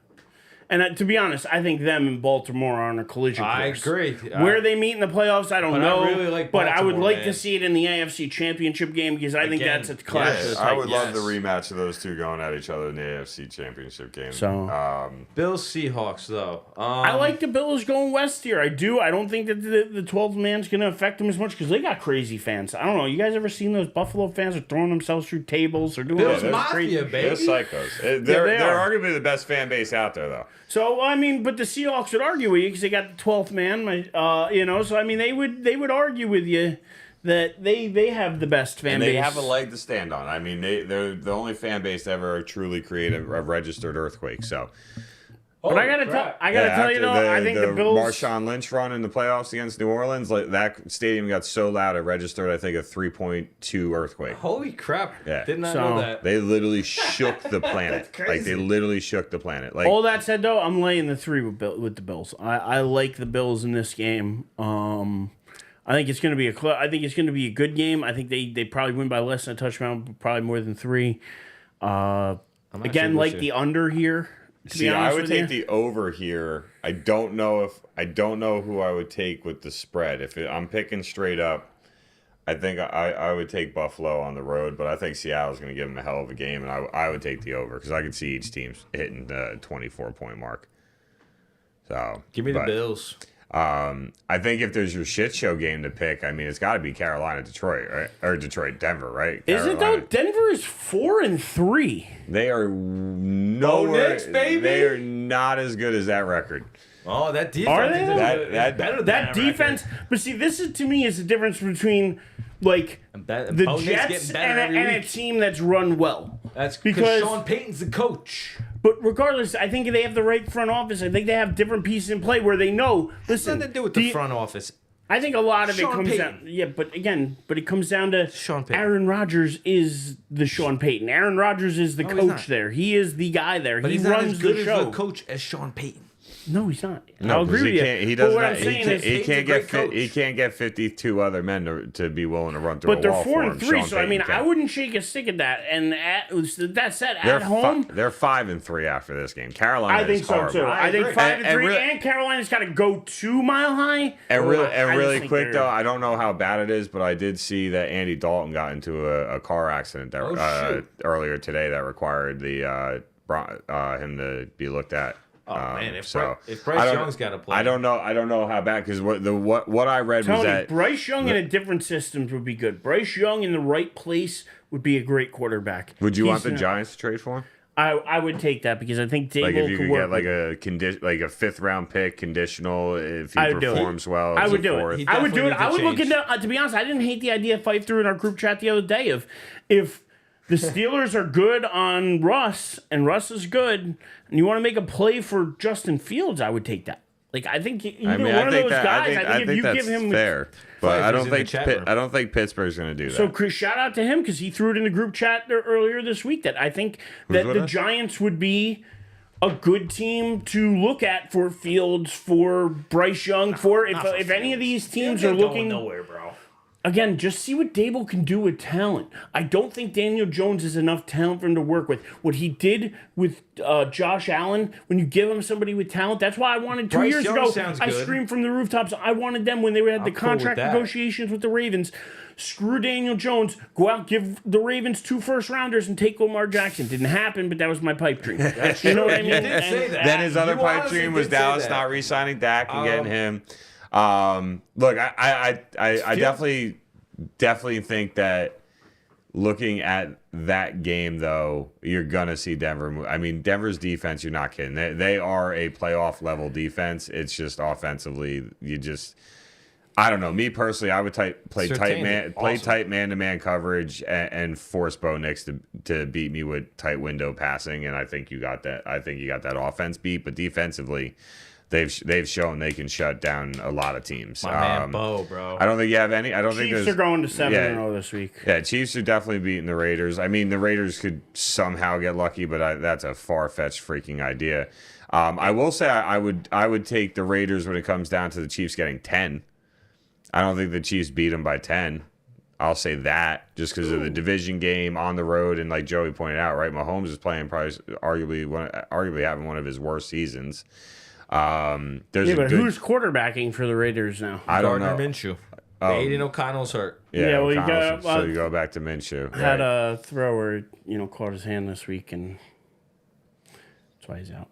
And to be honest, I think them and Baltimore are on a collision course. I agree. Where they meet in the playoffs, I don't know. I really like but I would Baltimore, like to see it in the AFC Championship game because I think Again, that's a clash. yes. of the I would Titans. love the rematch of those two going at each other in the AFC Championship game. So Bills Seahawks though. I like the Bills going west here. I do. I don't think that the 12th man's going to affect them as much because they got crazy fans. I don't know. You guys ever seen those Buffalo fans are throwing themselves through tables or doing Bills those Mafia, crazy? baby. they're psychos. they They're are. arguably the best fan base out there, though. So I mean, but the Seahawks would argue with you because they got the 12th man. So I mean, they would argue with you that they have the best fan And base. they have a leg to stand on. I mean, they're the only fan base to ever truly create a registered earthquake. So, But I gotta tell you though, I think the Bills. Marshawn Lynch run in the playoffs against New Orleans, like that stadium got so loud it registered, I think, a 3.2 earthquake. Holy crap! Yeah. Did not So- know that. They literally shook the planet. Like they literally shook the planet. Like All that said, though, I'm laying the 3 with the Bills. I like the Bills in this game. I think it's going to be a good game. I think they probably win by less than a touchdown, probably more than 3. Again, like the under here. To See, be honest I would with take you. the over here. I don't know who I would take with the spread. I'm picking straight up, I think I would take Buffalo on the road, but I think Seattle's going to give them a hell of a game, and I would take the over because I could see each team hitting the 24-point mark. So Give me the Bills. I think if there's your shit show game to pick, I mean, it's got to be Carolina, Detroit, right? Or Detroit, Denver, right? Is it though? Denver is 4-3. They are nowhere. Knicks, baby! They are not as good as that record. Oh, that defense Are they? is better than That defense, record. but see, this is to me is the difference between like That the opponent's Jets getting better and every a week. team that's run well. That's because- because Sean Payton's the coach. But regardless, I think they have the right front office. I think they have different pieces in play where they know. Listen, Nothing to do with the front office. I think a lot of Sean it comes Payton. down. Yeah, but it comes down to Sean Payton. Aaron Rodgers is the Sean Payton. Aaron Rodgers is the he's coach not. there. He is the guy there. But he he's not runs as good the as show. the coach as Sean Payton. No, he's not. No, I'll agree with you. He But doesn't. what I'm saying is, he Payton's can't a get great coach. he can't get 52 other men to be willing to run through but a they're wall for him. 4-3. Sean So I mean, Payton I can. wouldn't shake a stick at that. And that said, at home. They're 5-3 after this game. Carolina I think is so horrible. too. I think agree. 5-3, And really- and Carolina's got to go 2 Mile High. And I just really think quick they're- though, I don't know how bad it is, but I did see that Andy Dalton got into a car accident that earlier today that required him to be looked at. Oh man, if so Bryce I don't- Young's got to play, I don't know how bad because what I read was Tony, that Bryce Young in a different system would be good. Bryce Young in the right place would be a great quarterback. would you want the He's- Giants to trade for him? I would take that because I think Dable Like if you could could work get like with- a 5th round pick conditional if he I would do it. performs well. I as would a do fourth. it. I would do it. definitely I would look needs to into. To be honest, I didn't hate the idea of Pfeiffer through in our group chat the other day of if the Steelers are good on Russ and Russ is good, and you want to make a play for Justin Fields, I would take that. Like I think either I mean, one I of think those that guys. I think if you that's give him fair, but I Pfeiffer's don't in the think chat room. I don't think Pittsburgh's going to do that. So, Chris, shout out to him because he threw it in the group chat there earlier this week that I think that with the us? Giants would be a good team to look at for Fields, for Bryce Young, for if any of these teams are looking nowhere, bro. again, just see what Dable can do with talent. I don't think Daniel Jones is enough talent for him to work with. What he did with Josh Allen, when you give him somebody with talent, that's why I wanted 2 Bryce years Young ago. sounds I good. screamed from the rooftops. I wanted them when they had the I'm cool with contract that. negotiations with the Ravens. Screw Daniel Jones. Go out, give the Ravens 2 first-rounders and take Lamar Jackson. Didn't happen, but that was my pipe dream. You know what I mean? You did say that. Then his other You pipe honestly dream was did say Dallas that. not re-signing Dak and getting him. Look, I definitely think that looking at that game, though, you're gonna see Denver move. I mean, Denver's defense, you're not kidding. They are a playoff level defense. It's just offensively, I don't know. Me personally, I would play tight man-to-man coverage and force Bo Nix to beat me with tight window passing, and I think you got that. I think you got that offense beat, but defensively, they've shown they can shut down a lot of teams. My man Bo, bro. I don't think you have any. I don't think Chiefs are going to 7-0 this week. Yeah, Chiefs are definitely beating the Raiders. I mean, the Raiders could somehow get lucky, but that's a far-fetched freaking idea. I will say I would take the Raiders when it comes down to the Chiefs getting 10. I don't think the Chiefs beat them by 10. I'll say that just because of the division game on the road, and like Joey pointed out, right, Mahomes is playing probably arguably having one of his worst seasons. Who's quarterbacking for the Raiders now? I don't know. Gardner Minshew. Aiden O'Connell's hurt. Yeah, well, so you go back to Minshew. Had a throw where caught his hand this week, and that's why he's out.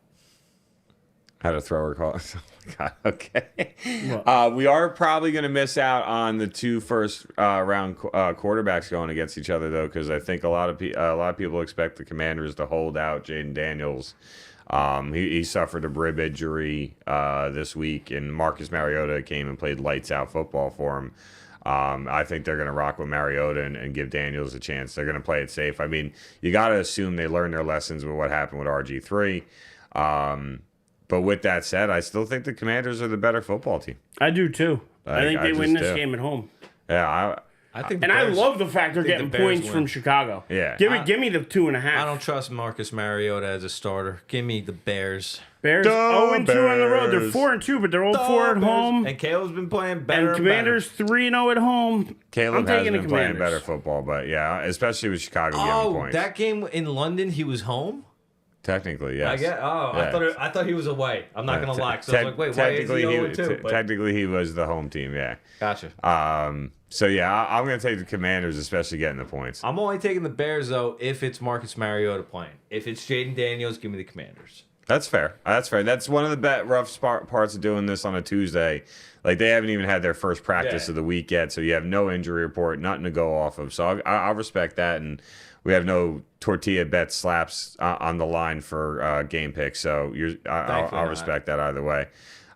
Had a thrower call. Oh my God. Okay. We are probably going to miss out on the 2 first round quarterbacks going against each other, though, because I think a lot of people expect the Commanders to hold out Jaden Daniels. He suffered a rib injury this week, and Marcus Mariota came and played lights out football for him. I think they're going to rock with Mariota and give Daniels a chance. They're going to play it safe. I mean, you got to assume they learned their lessons with what happened with RG3. But with that said, I still think the Commanders are the better football team. I do too. I think they win this game at home. Yeah, I think. And I love the fact they're getting points from Chicago. Yeah, give me the 2.5. I don't trust Marcus Mariota as a starter. Give me the Bears. Bears 0-2 on the road. They're 4-2, but they're 0-4 at home. And Caleb's been playing better. And Commanders 3-0 at home. Caleb has been playing better football, but yeah, especially with Chicago getting points. That game in London, he was home. Technically, yes. I thought he was away. I'm not gonna lie. So I was like, wait, why is he 0-2? Technically, he was the home team. Yeah. Gotcha. So yeah, I'm gonna take the Commanders, especially getting the points. I'm only taking the Bears though if it's Marcus Mariota playing. If it's Jaden Daniels, give me the Commanders. That's fair. That's one of the rough parts of doing this on a Tuesday. Like, they haven't even had their first practice of the week yet, so you have no injury report, nothing to go off of. So I'll respect that, and we have no tortilla bet slaps on the line for game picks. So I'll respect that either way.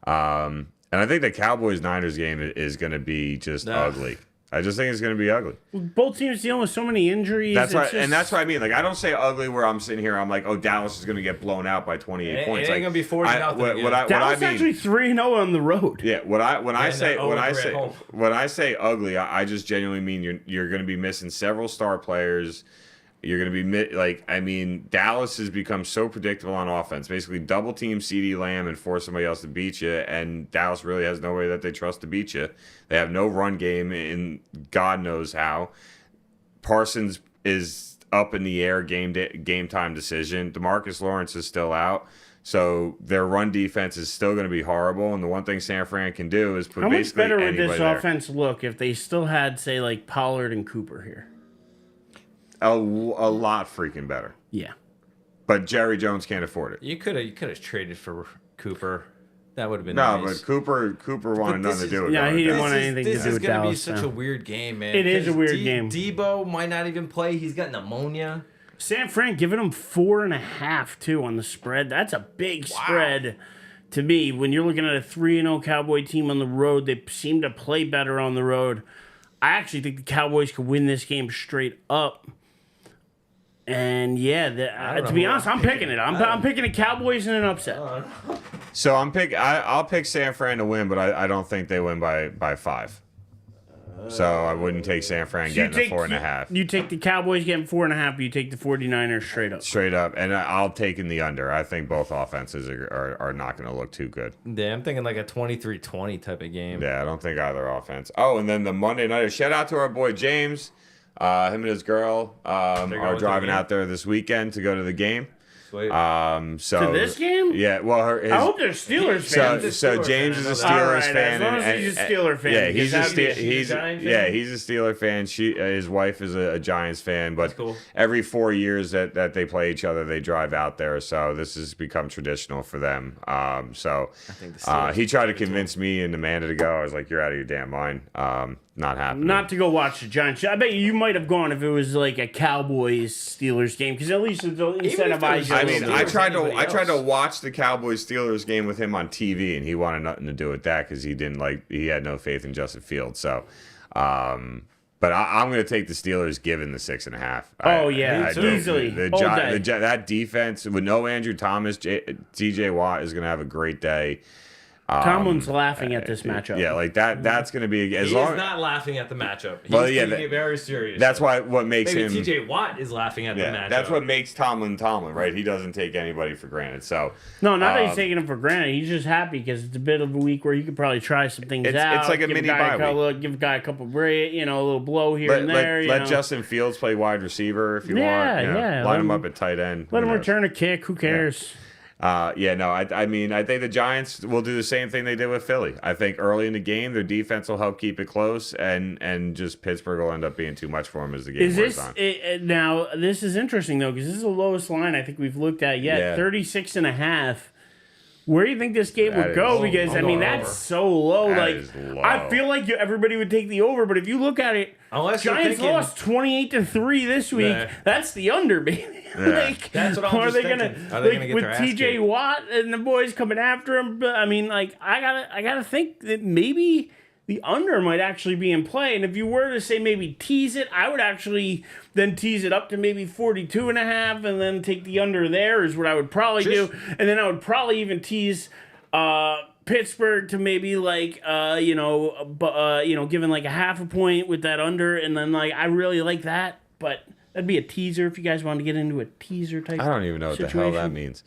And I think the Cowboys-Niners game is going to be just ugly. I just think it's going to be ugly. Both teams dealing with so many injuries. That's right, and that's what I mean. Like, I don't say ugly where I'm sitting here. I'm like, oh, Dallas is going to get blown out by 28 points. It ain't going to be 40-0. Dallas actually 3-0 on the road. Yeah, when I say ugly, I just genuinely mean you're going to be missing several star players. You're going to be Dallas has become so predictable on offense. Basically, double team CeeDee Lamb and force somebody else to beat you, and Dallas really has no way that they trust to beat you. They have no run game, in God knows how. Parsons is up in the air game time decision. DeMarcus Lawrence is still out, so their run defense is still going to be horrible. And the one thing San Fran can do is put basically anybody there. How much better would this offense look if they still had, say, like Pollard and Cooper here? A lot freaking better. Yeah. But Jerry Jones can't afford it. You could have traded for Cooper. That would have been nice. No, but Cooper wanted nothing to do with it. Yeah, he didn't want anything to do with Dallas. This is going to be such a weird game, man. It is a weird game. Debo might not even play. He's got pneumonia. San Fran giving him 4.5 too on the spread. That's a big spread to me. When you're looking at a 3-0 Cowboy team on the road, they seem to play better on the road. I actually think the Cowboys could win this game straight up. And to be honest, I'm picking it. I'm picking the Cowboys in an upset. So I'll pick San Fran to win, but I don't think they win by 5. So I wouldn't take San Fran getting the 4.5. You take the Cowboys getting 4.5, you take the 49ers straight up. Straight up, and I'll take in the under. I think both offenses are not going to look too good. Yeah, I'm thinking like a 23-20 type of game. Yeah, I don't think either offense. Oh, and then the Monday night. Shout out to our boy James. Him and his girl are driving out there this weekend to go to the game. Sweet. So to this game? Yeah. Well, I hope they're Steelers fans. So James is a Steelers fan. As long as he's a Steeler fan. Yeah, he's a Steeler fan. His wife is a Giants fan. But cool. Every 4 years that they play each other, they drive out there. So this has become traditional for them. So he tried to convince me and Amanda to go. I was like, "You're out of your damn mind." not happening. Not to go watch the Giants. I bet you might have gone if it was like a Cowboys-Steelers game, because at least it'll incentivize you. I mean, I tried to else. watch the Cowboys-Steelers game with him on TV, and he wanted nothing to do with that because he had no faith in Justin Fields. So, but I'm going to take the Steelers given the 6.5. Oh, yeah, easily. That defense with no Andrew Thomas, T.J. Watt is going to have a great day. Tomlin's laughing at this matchup. Yeah, like that. That's going to be He is not laughing at the matchup. He's taking it very serious. That's what makes Maybe him. TJ Watt is laughing at the matchup. That's what makes Tomlin, right? He doesn't take anybody for granted. So no, not that he's taking him for granted. He's just happy because it's a bit of a week where he could probably try some things out. It's like a mini bye week. Give a guy a couple break, a little blow here and there. Let Justin Fields play wide receiver if you want. Yeah. Line him up at tight end. Let him return a kick. Who cares? I think the Giants will do the same thing they did with Philly. I think early in the game, their defense will help keep it close, and just Pittsburgh will end up being too much for them as the game wears on. Now, this is interesting, though, because this is the lowest line I think we've looked at yet, Yeah. 36.5. Where do you think this game would go? Because, that's so low. Low. I feel like everybody would take the over, but if you look at it, Giants lost 28-3 this week. Yeah. That's the under, baby. Yeah. That's what I'm just thinking. Are they gonna get with their ass TJ kicked? Watt and the boys coming after him? But I gotta think that maybe the under might actually be in play. And if you were to say maybe tease it, I would actually then tease it up to maybe 42.5 and then take the under there is what I would probably do. And then I would probably even tease Pittsburgh to maybe giving like a half a point with that under. And then I really like that. But that'd be a teaser if you guys want to get into a teaser type. I don't even know what the hell that means.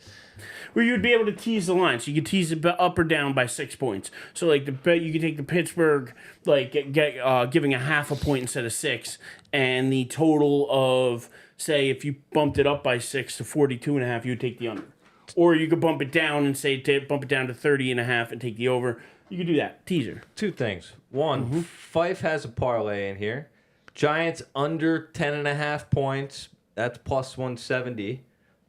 Where you'd be able to tease the line, so you could tease it up or down by 6 points. So you could take the Pittsburgh giving a half a point instead of 6, and the total of say if you bumped it up by 6 to 42.5, you'd take the under. Or you could bump it down and say bump it down to 30.5 and take the over. You could do that teaser. Two things. One, Fife has a parlay in here. Giants under 10.5 points. That's plus 170.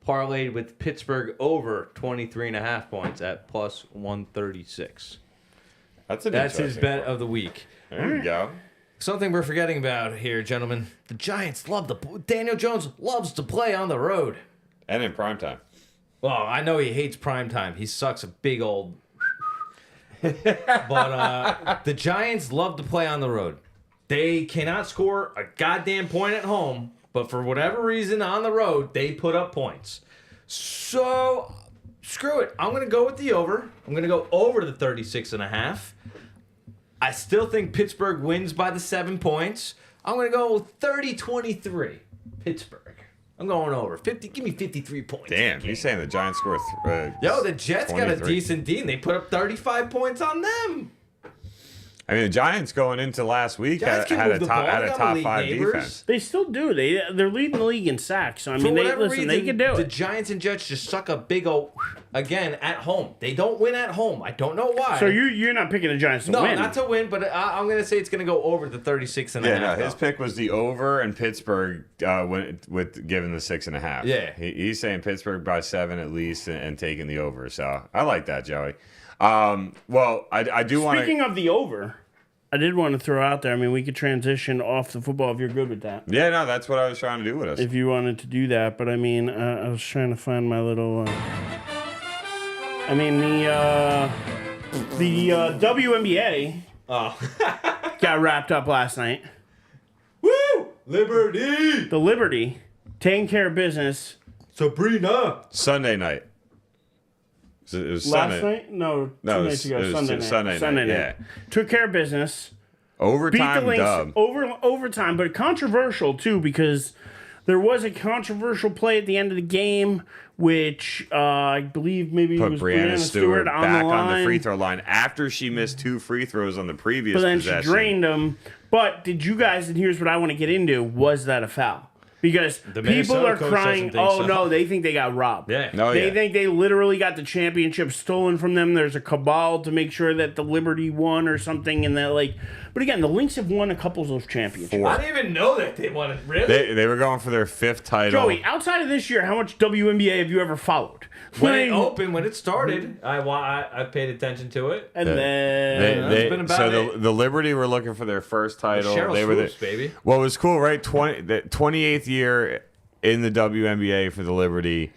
Parlayed with Pittsburgh over 23.5 points at plus 136. That's his bet of the week. There you go. Something we're forgetting about here, gentlemen. The Giants Daniel Jones loves to play on the road. And in primetime. Well, I know he hates primetime. He sucks a big old... But the Giants love to play on the road. They cannot score a goddamn point at home, but for whatever reason on the road, they put up points. So, screw it. I'm going to go with the over. I'm going to go over to the 36.5. I still think Pittsburgh wins by the 7 points. I'm going to go 30-23 Pittsburgh. I'm going over. Give me 53 points. Damn, you're saying the Giants score the Jets 23. got a decent D, and they put up 35 points on them. I mean, the Giants going into last week had a top 5 defense. They still do. They're leading the league in sacks. So, they can do it. The Giants and Jets just suck a big old, again, at home. They don't win at home. I don't know why. So you're not picking the Giants to win? No, not to win, but I'm going to say it's going to go over the 36.5. Yeah, no, his pick was the over, and Pittsburgh went with giving the 6.5. Yeah. He's saying Pittsburgh by 7 at least and taking the over. So I like that, Joey. I do want to... Speaking of the over... I did want to throw out there, we could transition off the football if you're good with that. Yeah, no, that's what I was trying to do with us. If you wanted to do that. But, I was trying to find my little... the WNBA got wrapped up last night. Woo! Liberty! The Liberty, taking care of business. Sabrina! Sunday night. It was Last night? No, 2 nights ago. It was Sunday night. Yeah. Took care of business. Overtime beat the Lynx dub. Overtime, but controversial too because there was a controversial play at the end of the game, which I believe maybe put was Brianna Stewart on back the line. on the free throw line after she missed 2 free throws on the previous But then possession. she drained them. But did you guys? And here's what I want to get into: was that a foul? because The people Minnesota are coach crying. doesn't think Oh so. no, they think they got robbed. Yeah. No, They yeah. think they literally got the championship stolen from them. There's a cabal to make sure that the Liberty won or something, and that But again, the Lynx have won a couple of those championships. Four. I didn't even know that they won it. Really? They were going for their 5th title. Joey, outside of this year, how much WNBA have you ever followed? When it opened, when it started, I paid attention to it. And then That's been about it. The Liberty were looking for their first title. Cheryl They were Swoops, baby. Well, it was cool, right? The 28th year in the WNBA for the Liberty.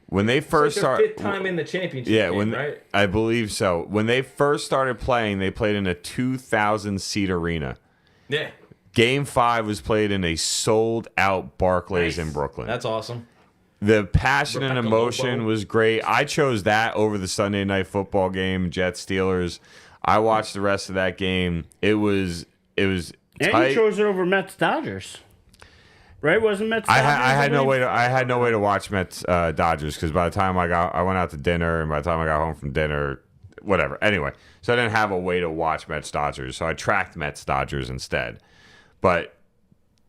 When they first It's like started, their 5th time in the championship yeah, game, right? I believe so. When they first started playing, they played in a 2,000 seat arena. Yeah. Game 5 was played in a sold out Barclays Nice. in Brooklyn. That's awesome. The passion and Rebecca emotion Lobo. was great. I chose that over the Sunday night football game, Jets Steelers. I watched the rest of that game. It was and tight. you chose it over Mets Dodgers, right? Wasn't Mets? I Dodgers, had no believe? way to watch Mets Dodgers because by the time I went out to dinner, and by the time I got home from dinner, whatever. Anyway, so I didn't have a way to watch Mets Dodgers, so I tracked Mets Dodgers instead. But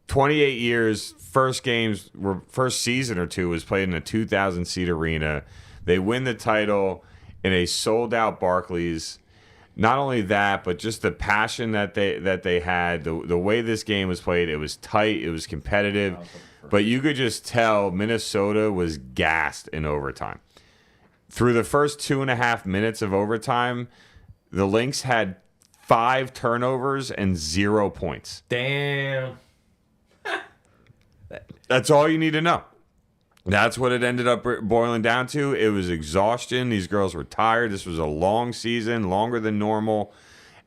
28 years, first season or two was played in a 2,000 seat arena. They win the title in a sold out Barclays. Not only that, but just the passion that they had, the way this game was played. It was tight, it was competitive, but you could just tell Minnesota was gassed in overtime. Through the first 2.5 minutes of overtime, the Lynx had 5 turnovers and 0 points. Damn. That's all you need to know. That's what it ended up boiling down to. It was exhaustion. These girls were tired. This was a long season, longer than normal.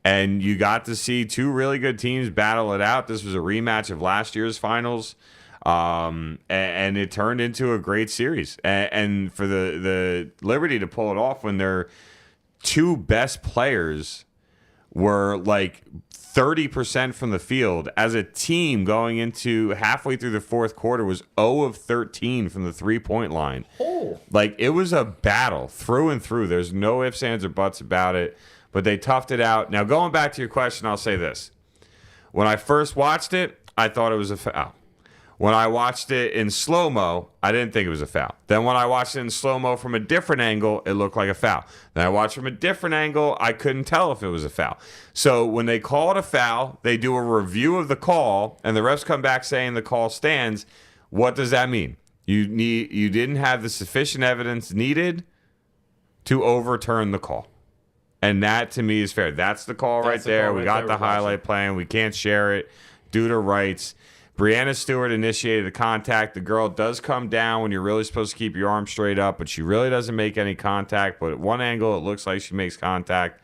And you got to see 2 really good teams battle it out. This was a rematch of last year's finals. And it turned into a great series. And for the Liberty to pull it off when their 2 best players were like 30% from the field as a team going into halfway through the 4th quarter was 0 of 13 from the 3-point line. Oh. Like it was a battle through and through. There's no ifs, ands, or buts about it, but they toughed it out. Now going back to your question, I'll say this. When I first watched it, I thought it was a foul. When I watched it in slow-mo, I didn't think it was a foul. Then when I watched it in slow-mo from a different angle, it looked like a foul. Then I watched from a different angle, I couldn't tell if it was a foul. So when they call it a foul, they do a review of the call, and the refs come back saying the call stands. What does that mean? You didn't have the sufficient evidence needed to overturn the call. And that, to me, is fair. That's the call right there. We got the highlight playing. We can't share it due to rights. Brianna Stewart initiated the contact. The girl does come down when you're really supposed to keep your arm straight up, but she really doesn't make any contact. But at one angle, it looks like she makes contact.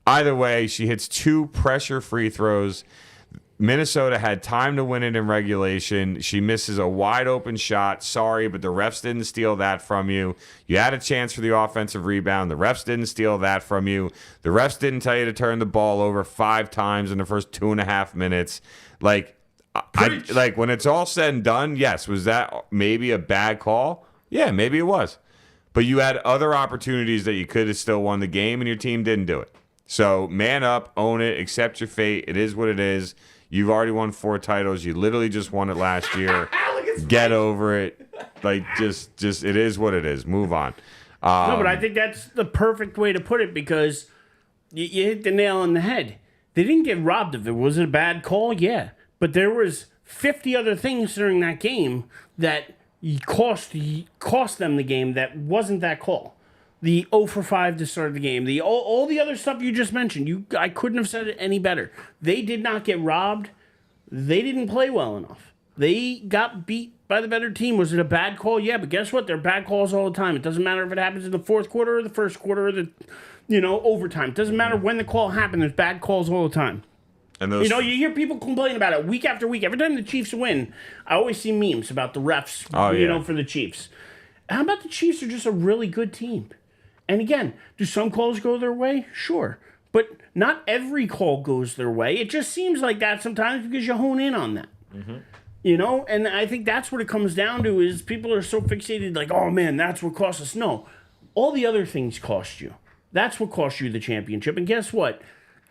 Either way, she hits 2 pressure free throws. Minnesota had time to win it in regulation. She misses a wide open shot. Sorry, but the refs didn't steal that from you. You had a chance for the offensive rebound. The refs didn't steal that from you. The refs didn't tell you to turn the ball over 5 times in the first 2.5 minutes. Like when it's all said and done, yes, was that maybe a bad call? Yeah, maybe it was. But you had other opportunities that you could have still won the game, and your team didn't do it. So man up, own it, accept your fate. It is what it is. You've already won 4 titles. You literally just won it last year. Get over it. Like, just it is what it is. Move on. No, but I think that's the perfect way to put it because you hit the nail on the head. They didn't get robbed of it. Was it a bad call? Yeah. But there was 50 other things during that game that cost them the game that wasn't that call. The 0 for 5 to start the game. All the other stuff you just mentioned. I couldn't have said it any better. They did not get robbed. They didn't play well enough. They got beat by the better team. Was it a bad call? Yeah, but guess what? They're bad calls all the time. It doesn't matter if it happens in the 4th quarter or the 1st quarter or the overtime. It doesn't matter when the call happened. There's bad calls all the time. And those, you hear people complain about it week after week. Every time the Chiefs win, I always see memes about the refs, for the Chiefs. How about the Chiefs are just a really good team? And again, do some calls go their way? Sure. But not every call goes their way. It just seems like that sometimes because you hone in on that. Mm-hmm. And I think that's what it comes down to is people are so fixated like, oh, man, that's what cost us. No. All the other things cost you. That's what cost you the championship. And guess what?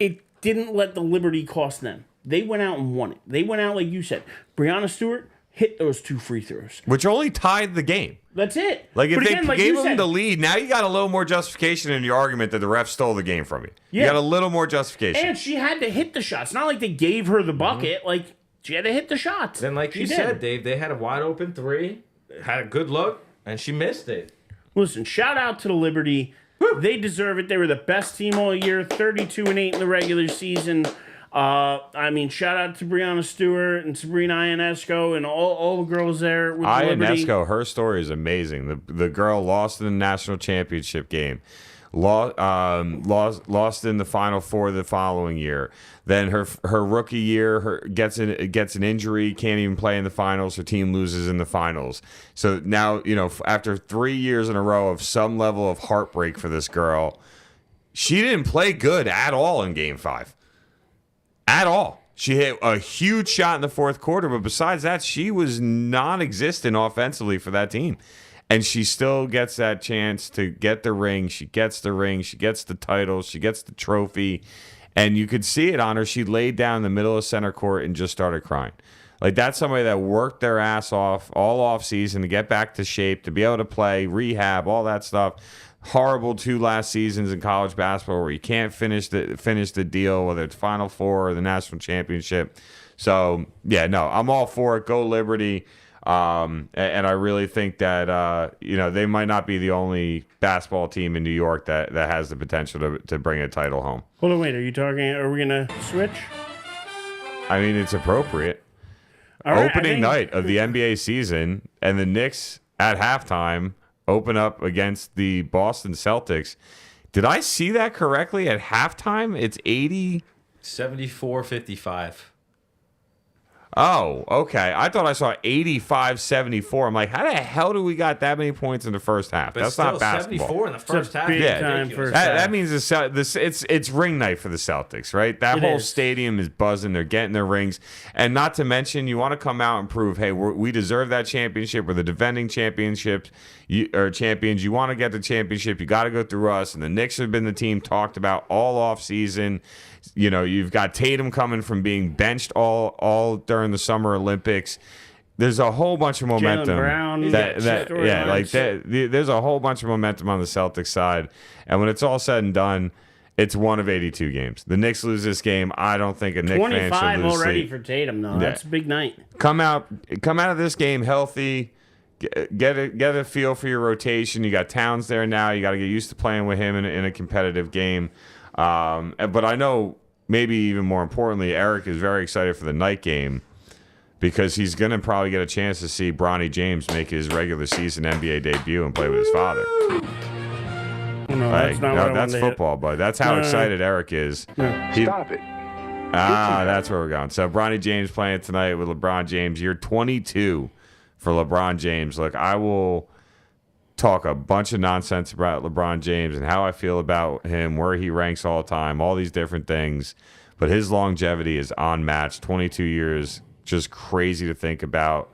It didn't let the Liberty cost them. They went out and won it. They went out, like you said. Brianna Stewart hit those 2 free throws. Which only tied the game. That's it. Like, if But they again, like gave you them said, the lead, now you got a little more justification in your argument that the ref stole the game from you. You Yeah. got a little more justification. and she had to hit the shots. Not like they gave her the bucket. Like, she had to hit the shots. Then, like She you did. said, Dave, they had a wide open 3, had a good look, and she missed it. Listen, shout out to the Liberty. They deserve it. They were the best team all year, 32-8 in the regular season. I mean, shout out to Breanna Stewart and Sabrina Ionesco and all the girls there with the Liberty. Ionesco, her story is amazing. The girl lost in the national championship game, lost in the Final Four the following year. Then her rookie year, gets an injury, can't even play in the finals. Her team loses in the finals. So now, after 3 years in a row of some level of heartbreak for this girl, she didn't play good at all in Game 5. At all. She hit a huge shot in the fourth quarter, but besides that, she was non-existent offensively for that team. And she still gets that chance to get the ring. She gets the ring. She gets the title. She gets the trophy. And you could see it on her. She laid down in the middle of center court and just started crying. Like, that's somebody that worked their ass off all off season to get back to shape, to be able to play, rehab, all that stuff. Horrible 2 last seasons in college basketball where you can't finish the deal, whether it's Final Four or the national championship. So, yeah, no, I'm all for it. Go Liberty. And I really think that, they might not be the only basketball team in New York that has the potential to bring a title home. Hold on, wait. Are we going to switch? I mean, it's appropriate. All right, Opening night of the NBA season, and the Knicks at halftime open up against the Boston Celtics. Did I see that correctly? At halftime, it's 80... 74-55. Oh, okay. I thought I saw 85-74. I'm like, how the hell do we got that many points in the first half? But That's still, not basketball. 74 in the first half. big Yeah, time Ridiculous. first That means it's ring night for the Celtics, right? That It whole is. stadium is buzzing. They're getting their rings. And not to mention, you want to come out and prove, hey, we deserve that championship. We're the defending champions. You want to get the championship, you got to go through us. And the Knicks have been the team talked about all off season. You've got Tatum coming from being benched all during the Summer Olympics. There's a whole bunch of momentum. Brown, there's a whole bunch of momentum on the Celtics side. And when it's all said and done, it's one of 82 games. The Knicks lose this game. I don't think a Knicks fan should 25 lose already sleep. for Tatum, though. That's a big night. Come out of this game healthy. Get a feel for your rotation. You got Towns there now. You got to get used to playing with him in a competitive game. But I know maybe even more importantly, Erich is very excited for the night game because he's going to probably get a chance to see Bronny James make his regular season NBA debut and play with his father. No, that's not what I that's wanted to hit. football, but that's how excited Erich is. Stop it. That's where we're going. So Bronny James playing tonight with LeBron James. Year 22 for LeBron James. Look, I will talk a bunch of nonsense about LeBron James and how I feel about him, where he ranks all the time, all these different things. But his longevity is unmatched. 22 years, just crazy to think about.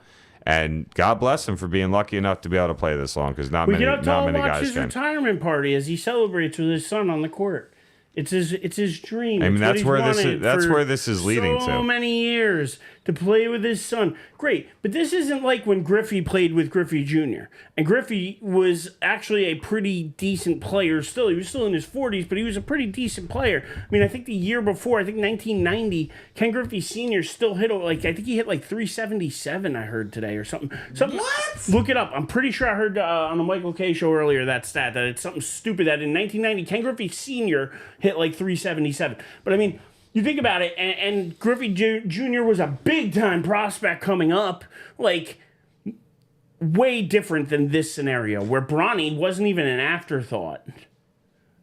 And God bless him for being lucky enough to be able to play this long because not We many get up to all watch guys his can. retirement party as he celebrates with his son on the court. It's his dream. I mean, It's what that's he's where this wanted is. That's for where this is leading so to. many years to play with his son. Great, but this isn't like when Griffey played with Griffey Jr. And Griffey was actually a pretty decent player. Still, he was still in his 40s, but he was a pretty decent player. I mean, I think the year before, I think 1990, Ken Griffey Sr. still hit I think he hit like 377. I heard today or something. What? Look it up. I'm pretty sure I heard on the Michael K show earlier that stat that it's something stupid that in 1990 Ken Griffey Sr. hit like 377. But I mean, you think about it, and Griffey Jr. was a big-time prospect coming up, like, way different than this scenario, where Bronny wasn't even an afterthought. Did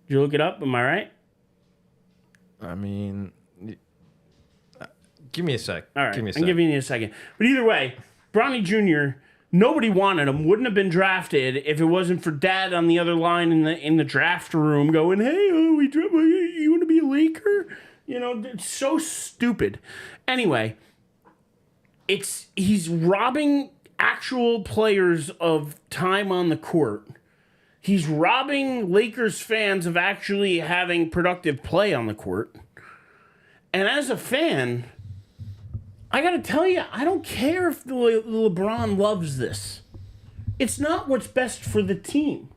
you look it up? Am I right? I mean, give me a sec. All right, Give me a I'm sec. giving you a second. But either way, Bronny Jr., nobody wanted him, wouldn't have been drafted if it wasn't for Dad on the other line in the draft room going, hey, you want to be a Laker? It's so stupid. Anyway, he's robbing actual players of time on the court. He's robbing Lakers fans of actually having productive play on the court. And as a fan, I got to tell you, I don't care if LeBron loves this. It's not what's best for the team.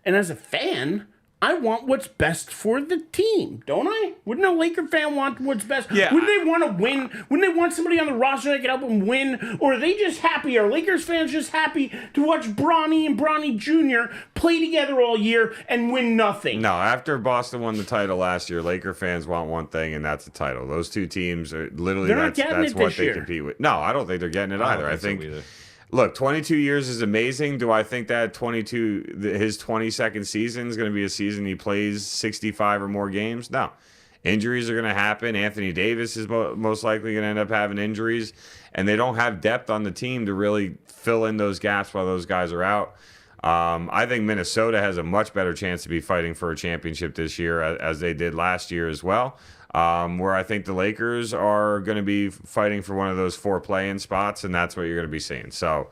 And as a fan, I want what's best for the team, don't I? Wouldn't a Laker fan want what's best? Yeah. Wouldn't they want to win? Wouldn't they want somebody on the roster that can help them win? Or are they just happy? Are Lakers fans just happy to watch Bronny and Bronny Jr. play together all year and win nothing? No, after Boston won the title last year, Laker fans want one thing, and that's the title. Those two teams are literally They're not getting that's it what this they year. compete with. No, I don't think they're getting it either. I so think either. Look, 22 years is amazing. Do I think that his 22nd season is going to be a season he plays 65 or more games? No. Injuries are going to happen. Anthony Davis is most likely going to end up having injuries, and they don't have depth on the team to really fill in those gaps while those guys are out. I think Minnesota has a much better chance to be fighting for a championship this year as they did last year as well. Where I think the Lakers are going to be fighting for one of those 4 play-in spots, and that's what you're going to be seeing. So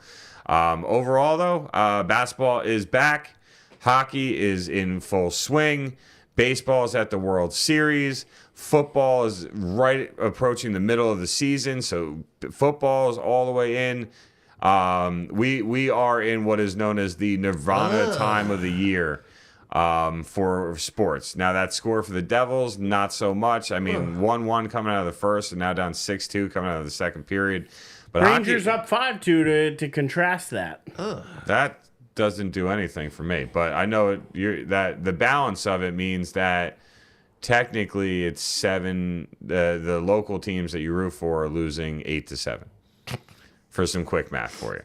overall, though, basketball is back. Hockey is in full swing. Baseball is at the World Series. Football is right approaching the middle of the season, so football is all the way in. We are in what is known as the Nirvana time of the year. For sports. Now, that score for the Devils, not so much. I mean, 1-1 coming out of the first and now down 6-2 coming out of the second period. But Rangers hockey, up 5-2 to contrast that. that doesn't do anything for me. But I know that the balance of it means that technically it's 7. The local teams that you root for are losing 8-7. For some quick math for you.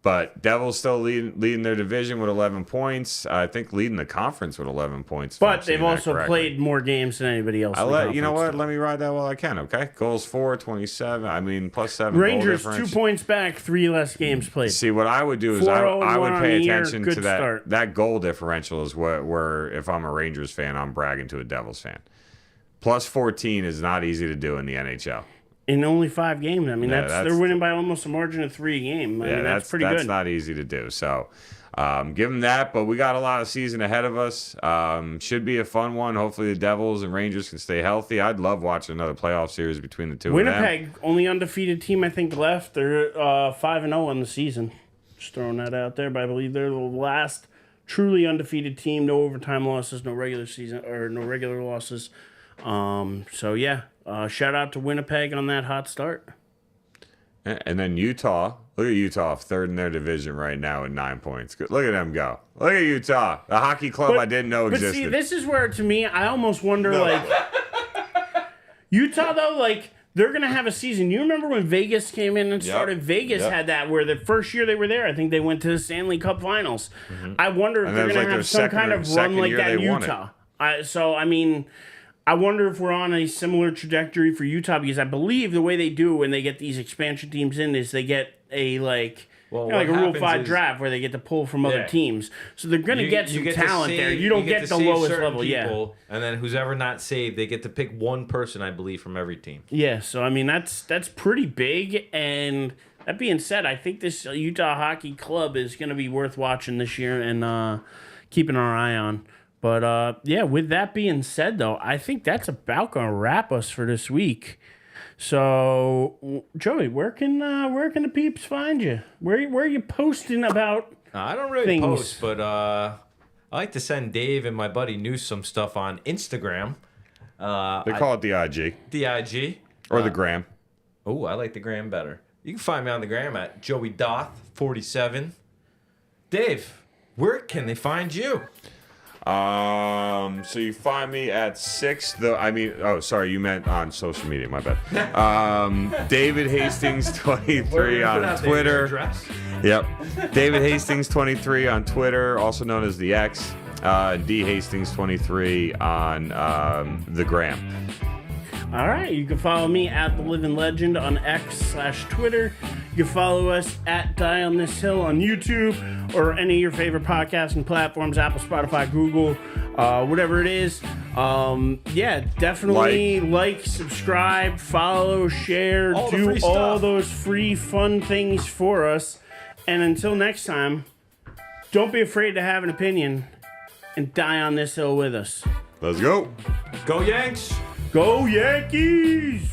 But Devils still leading their division with 11 points. I think leading the conference with 11 points. But they've also played more games than anybody else. You know what? Let me ride that while I can, okay? Goals for 27. I mean, plus 7. Rangers goal 2 points back, 3 less games played. See, what I would do is I would 4-0-1 pay on the year, attention good to that. start. That goal differential is where if I'm a Rangers fan, I'm bragging to a Devils fan. Plus 14 is not easy to do in the NHL. In only 5 games. I mean, Yeah, they're winning by almost a margin of 3 a game. I mean, that's pretty good. That's not easy to do. So give them that. But we got a lot of season ahead of us. Should be a fun one. Hopefully the Devils and Rangers can stay healthy. I'd love watching another playoff series between the two Winnipeg, of them. only undefeated team I think left. They're 5-0 on the season. Just throwing that out there. But I believe they're the last truly undefeated team. No overtime losses, no regular season or no regular losses. So yeah. Shout out to Winnipeg on that hot start. And then Utah. Look at Utah, 3rd in their division right now with 9 points. Look at them go. Look at Utah, the hockey club I didn't know existed. But see, this is where, to me, I almost wonder, Utah, though, they're going to have a season. You remember when Vegas came in and started? Vegas had that where the first year they were there, I think they went to the Stanley Cup Finals. Mm-hmm. I wonder if they're going to have some kind of run like that in Utah. I wonder if we're on a similar trajectory for Utah, because I believe the way they do when they get these expansion teams in is they get a a Rule 5 draft where they get to pull from other teams. So they're going to get some talent there. You don't get the lowest level, people, and then who's ever not saved, they get to pick one person, I believe, from every team. Yeah, so I mean that's pretty big. And that being said, I think this Utah Hockey Club is going to be worth watching this year and keeping our eye on. But, with that being said, though, I think that's about going to wrap us for this week. So, Joey, where can the peeps find you? Where are you posting about I don't really things? post, but I like to send Dave and my buddy News some stuff on Instagram. They call it the IG. The IG. Or the gram. Oh, I like the gram better. You can find me on the gram at JoeyDoth47. Dave, where can they find you? So you find me at 6. You meant on social media. My bad. David Hastings 23 on Twitter. Yep. David Hastings 23 on Twitter, also known as the X. D Hastings 23 on the gram. All right, you can follow me at The Living Legend on X/Twitter. You can follow us at Die on This Hill on YouTube or any of your favorite podcasting platforms, Apple, Spotify, Google, whatever it is. Definitely like, subscribe, follow, share, do all those free fun things for us. And until next time, don't be afraid to have an opinion and die on this hill with us. Let's go. Go Yanks! Go Yankees!